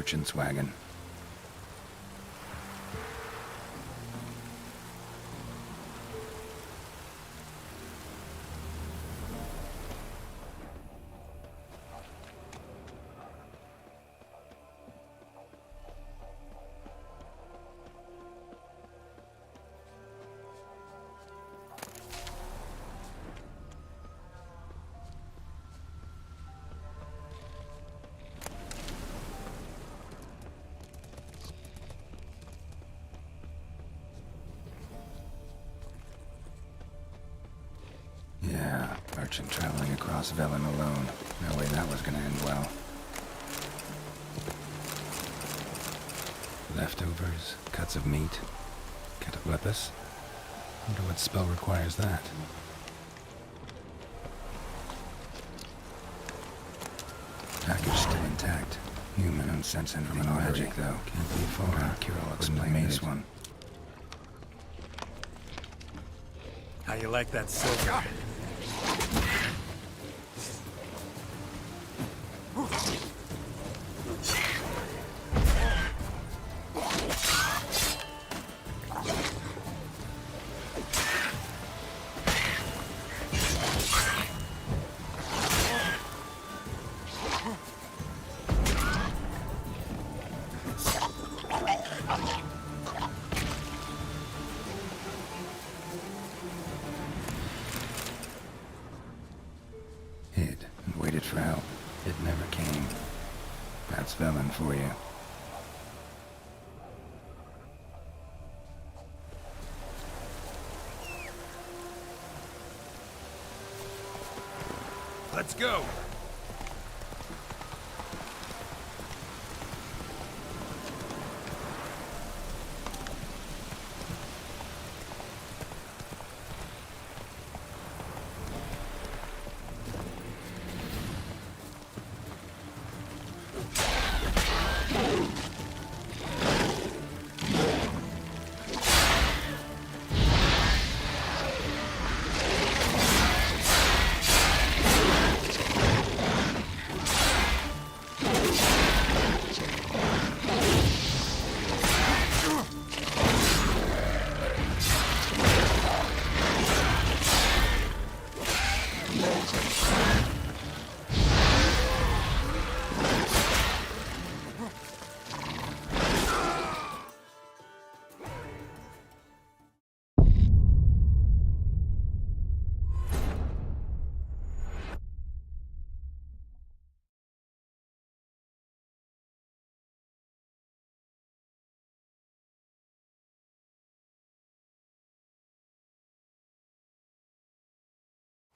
merchant's wagon. Yeah, merchant traveling across Velen alone. No way that was gonna end well. Leftovers, cuts of meat, cataplepis. Wonder what spell requires that. Package still intact. Human don't sense anything magic though. Can't be far. Kira will explain this one. How you like that silver? Hid and waited for help. It never came. That's Velen for you. Let's go!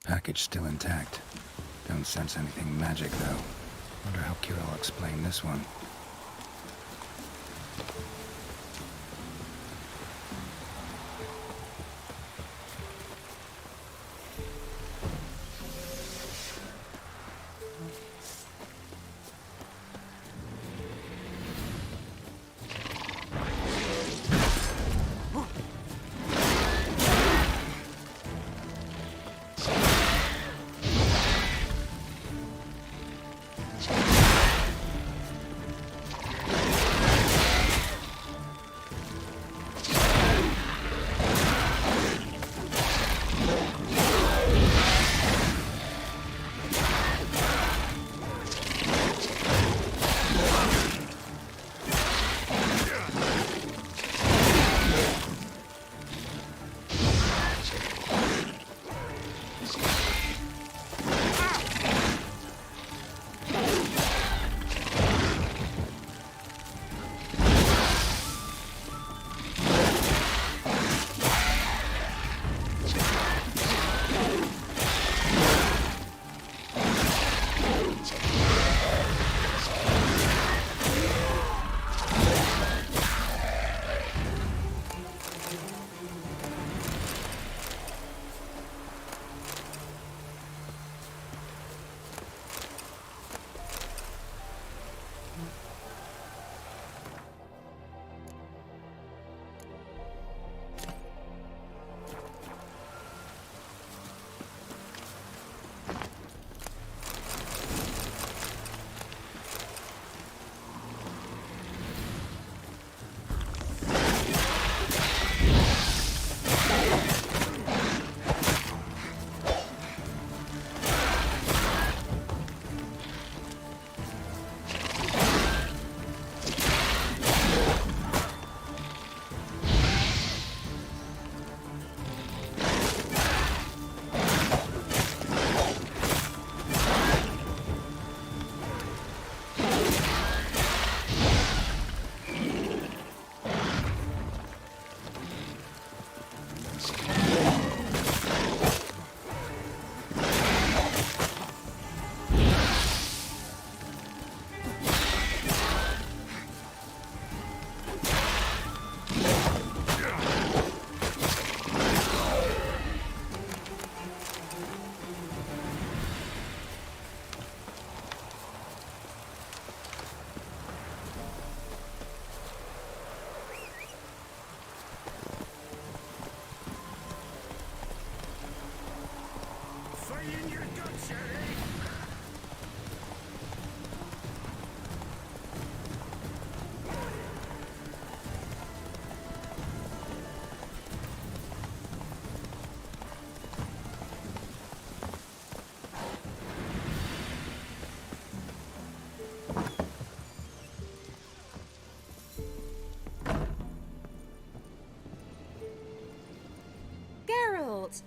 Package still intact. Don't sense anything magic, though. Wonder how Kira will explain this one.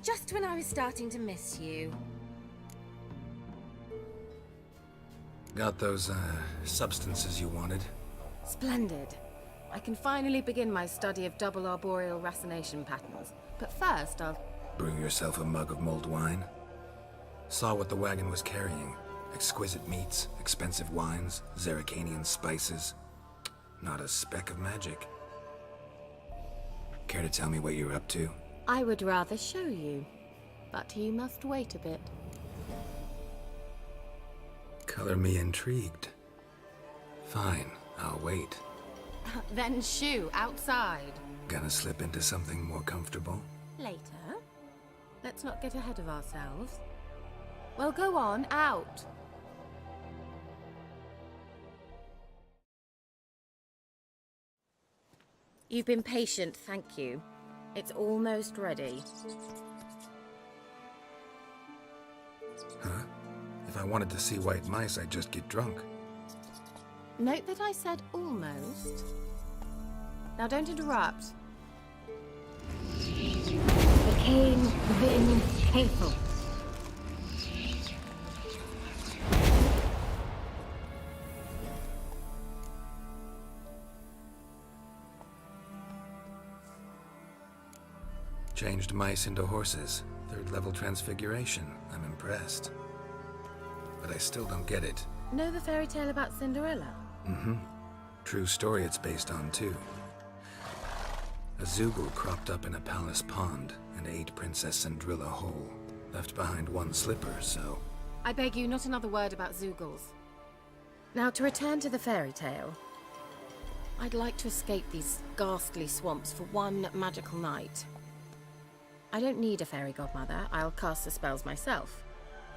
Just when I was starting to miss you. Got those, substances you wanted? Splendid. I can finally begin my study of double arboreal racination patterns. But first, I'll... Brew yourself a mug of mulled wine? Saw what the wagon was carrying. Exquisite meats, expensive wines, Zerrikanian spices. Not a speck of magic. Care to tell me what you're up to? I would rather show you. But you must wait a bit. Color me intrigued. Fine, I'll wait. Then shoo, outside. Gonna slip into something more comfortable? Later. Let's not get ahead of ourselves. Well, go on, out. You've been patient, thank you. It's almost ready. Huh? If I wanted to see white mice, I'd just get drunk. Note that I said almost. Now don't interrupt. The Cain Vin Faithful. Changed mice into horses. Third level transfiguration. I'm impressed. But I still don't get it. Know the fairy tale about Cinderella? Mm-hmm. True story it's based on, too. A Zoogle cropped up in a palace pond and ate Princess Cinderella whole. Left behind one slipper, so... I beg you, not another word about Zoogles. Now, to return to the fairy tale. I'd like to escape these ghastly swamps for one magical night. I don't need a fairy godmother. I'll cast the spells myself.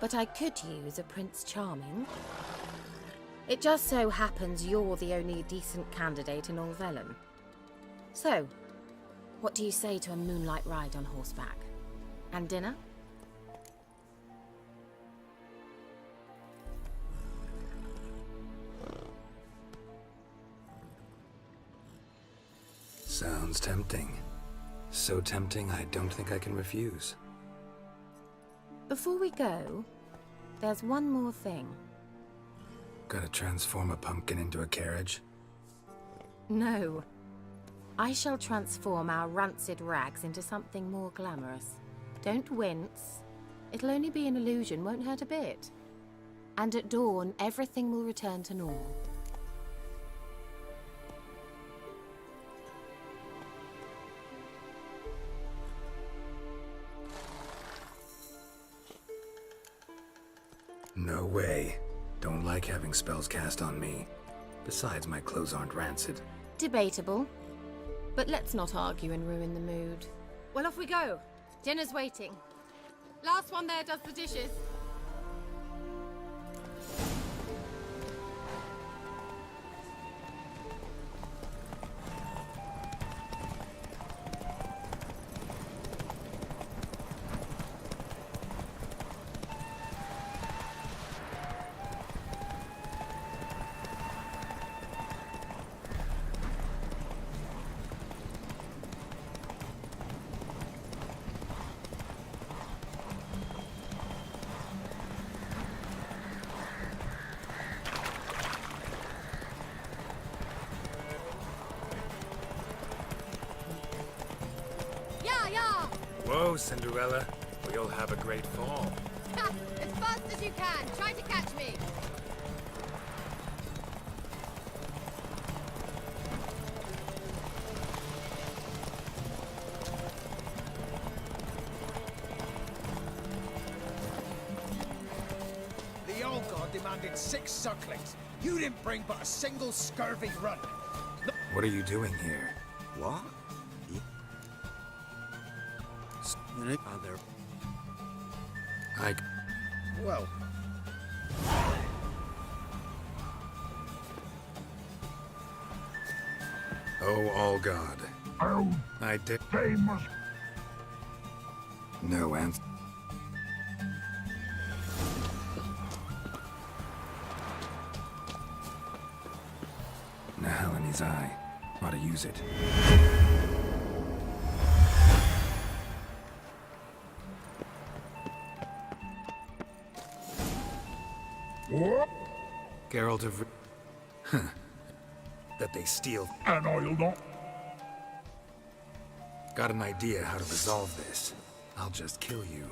But I could use a Prince Charming. It just so happens you're the only decent candidate in all Velen. So, what do you say to a moonlight ride on horseback? And dinner? Sounds tempting. So tempting, I don't think I can refuse. Before we go, there's one more thing. Gotta transform a pumpkin into a carriage? No. I shall transform our rancid rags into something more glamorous. Don't wince. It'll only be an illusion, won't hurt a bit. And at dawn, everything will return to normal. No way. Don't like having spells cast on me. Besides, my clothes aren't rancid. Debatable. But let's not argue and ruin the mood. Well, off we go. Dinner's waiting. Last one there does the dishes. Whoa, Cinderella. We'll have a great fall. As fast as you can. Try to catch me. The old god demanded 6 sucklings. You didn't bring but a single scurvy run. What are you doing here? What? Well... Oh, all God. Oh, I did... famous. No answer. Nahal in his eye. Ought to use it. Geralt of... that they steal... And I'll not. Got an idea how to resolve this. I'll just kill you.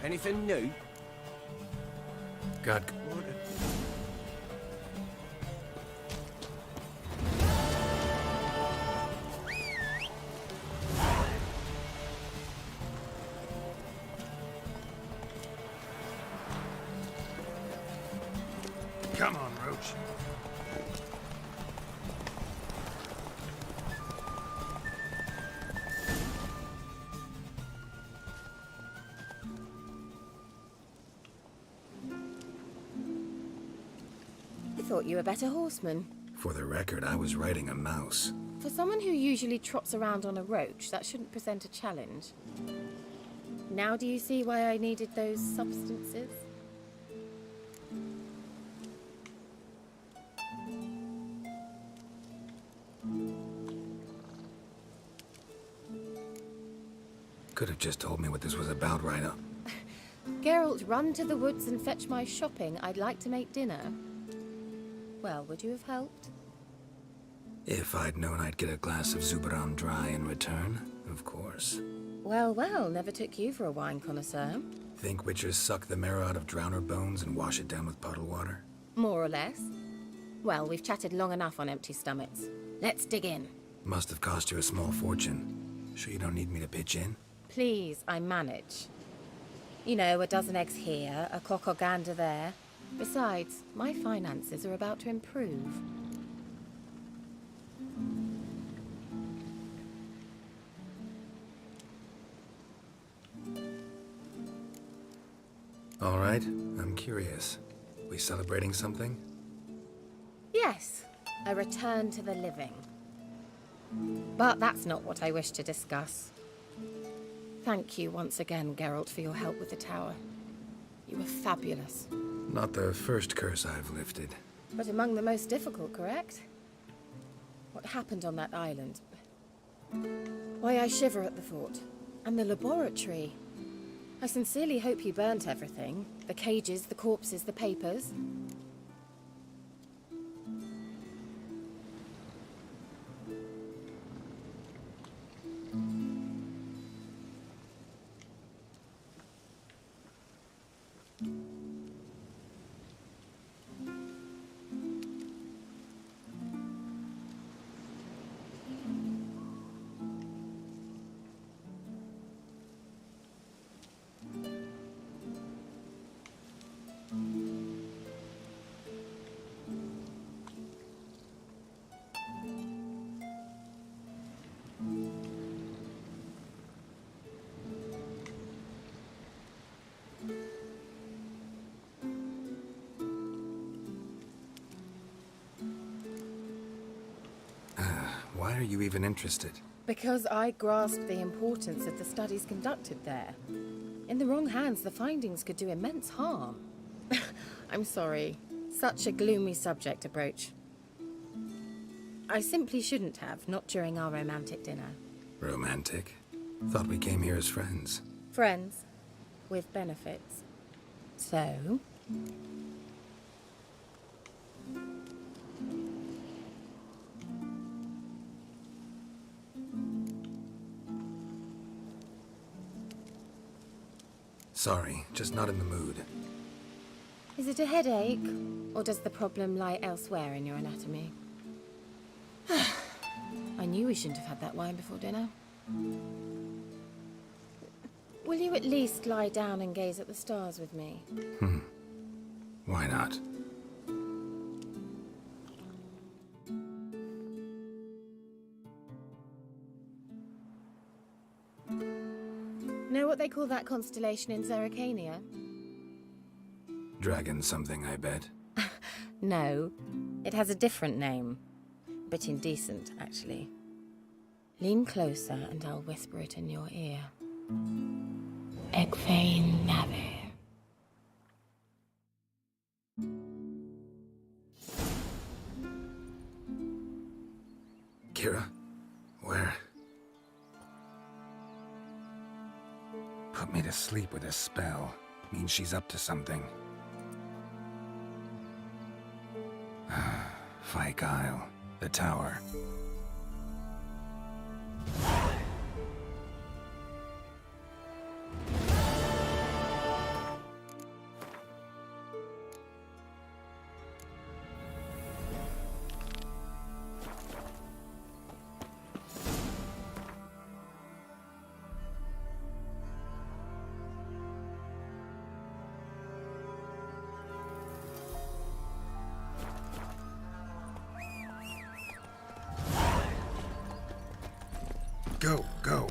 Anything new? God. Come on, Roach. I thought you were a better horseman. For the record, I was riding a mouse. For someone who usually trots around on a roach, that shouldn't present a challenge. Now do you see why I needed those substances? Could have just told me what this was about right up. Geralt, run to the woods and fetch my shopping. I'd like to make dinner. Well, would you have helped? If I'd known I'd get a glass of Zubaram dry in return, of course. Well, well, never took you for a wine connoisseur. Think witchers suck the marrow out of drowner bones and wash it down with puddle water? More or less. Well, we've chatted long enough on empty stomachs. Let's dig in. Must have cost you a small fortune. Sure you don't need me to pitch in? Please, I manage. You know, a dozen eggs here, a cock or gander there. Besides, my finances are about to improve. All right, I'm curious. We celebrating something? Yes, a return to the living. But that's not what I wish to discuss. Thank you once again, Geralt, for your help with the tower. You were fabulous. Not the first curse I've lifted. But among the most difficult, correct? What happened on that island? Why, I shiver at the thought. And the laboratory. I sincerely hope you burnt everything. The cages, the corpses, the papers. Why are you even interested? Because I grasped the importance of the studies conducted there. In the wrong hands, the findings could do immense harm. I'm sorry. Such a gloomy subject to broach. I simply shouldn't have, not during our romantic dinner. Romantic? Thought we came here as friends. Friends. With benefits. So... Sorry, just not in the mood. Is it a headache? Or does the problem lie elsewhere in your anatomy? I knew we shouldn't have had that wine before dinner. Will you at least lie down and gaze at the stars with me? Why not? Know what they call that constellation in Zerrikania? Dragon something, I bet. No, it has a different name. A bit indecent, actually. Lean closer and I'll whisper it in your ear. Egfain Nave. Kira? Where? Put me to sleep with a spell. Means she's up to something. Fyke Isle. The tower. Go, go.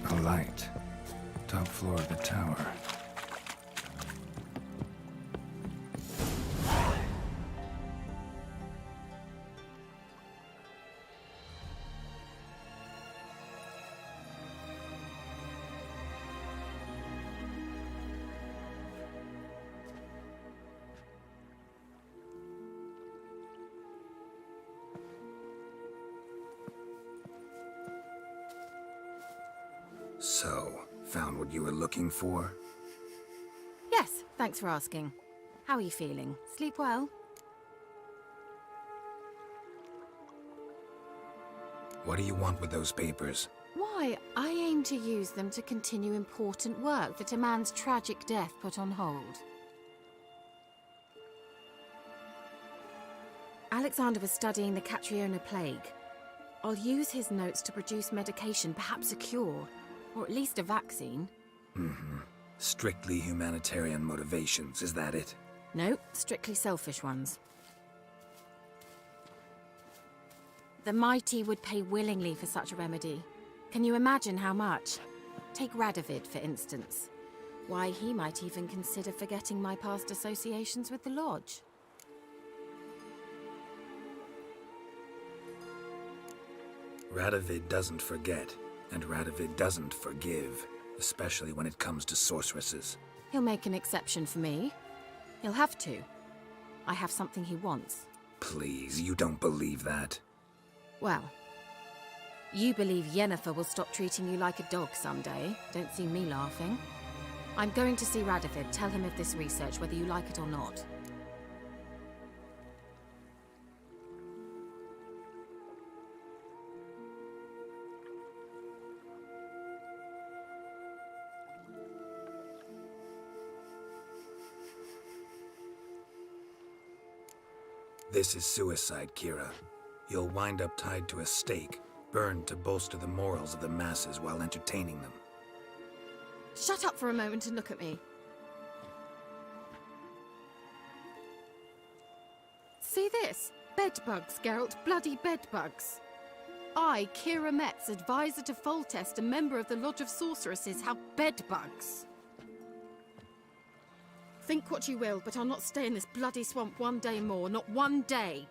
A light. Top floor of the tower. So, found what you were looking for? Yes, thanks for asking. How are you feeling? Sleep well? What do you want with those papers? Why, I aim to use them to continue important work that a man's tragic death put on hold. Alexander was studying the Catriona plague. I'll use his notes to produce medication, perhaps a cure. Or at least a vaccine. Strictly humanitarian motivations, is that it? No, strictly selfish ones. The mighty would pay willingly for such a remedy. Can you imagine how much? Take Radovid, for instance. Why, he might even consider forgetting my past associations with the Lodge. Radovid doesn't forget. And Radovid doesn't forgive, especially when it comes to sorceresses. He'll make an exception for me. He'll have to. I have something he wants. Please, you don't believe that. Well, you believe Yennefer will stop treating you like a dog someday. Don't see me laughing. I'm going to see Radovid. Tell him of this research, whether you like it or not. This is suicide, Kira. You'll wind up tied to a stake, burned to bolster the morals of the masses while entertaining them. Shut up for a moment and look at me. See this? Bedbugs, Geralt. Bloody bedbugs. I, Kira Metz, advisor to Foltest, a member of the Lodge of Sorceresses, have bedbugs. Think what you will, but I'll not stay in this bloody swamp one day more. Not one day.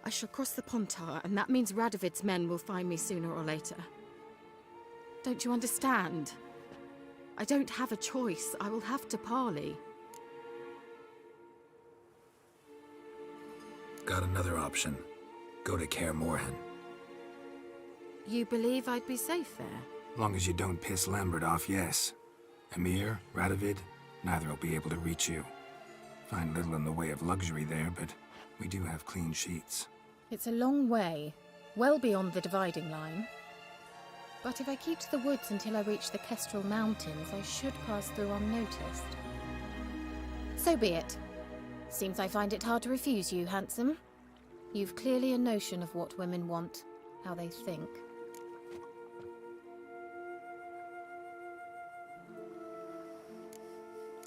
I shall cross the Pontar, and that means Radovid's men will find me sooner or later. Don't you understand? I don't have a choice. I will have to parley. Got another option. Go to Kaer Morhen. You believe I'd be safe there? Long as you don't piss Lambert off, yes. Emir, Radovid, neither will be able to reach you. Find little in the way of luxury there, but we do have clean sheets. It's a long way, well beyond the dividing line. But if I keep to the woods until I reach the Kestrel Mountains, I should pass through unnoticed. So be it. Seems I find it hard to refuse you, handsome. You've clearly a notion of what women want, how they think.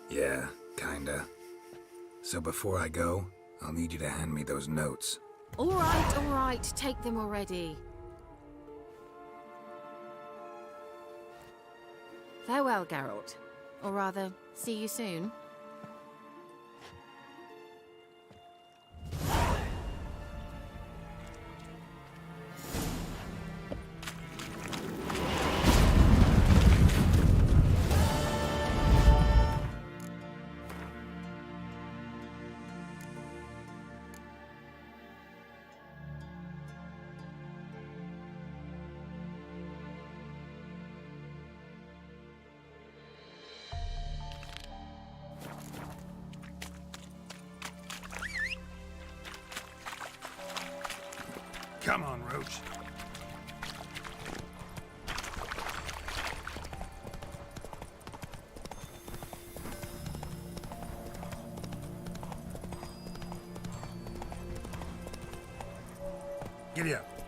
Yeah, kinda. So before I go, I'll need you to hand me those notes. All right, take them already. Farewell, Geralt. Or rather, see you soon. Come on, Roach. Giddy up.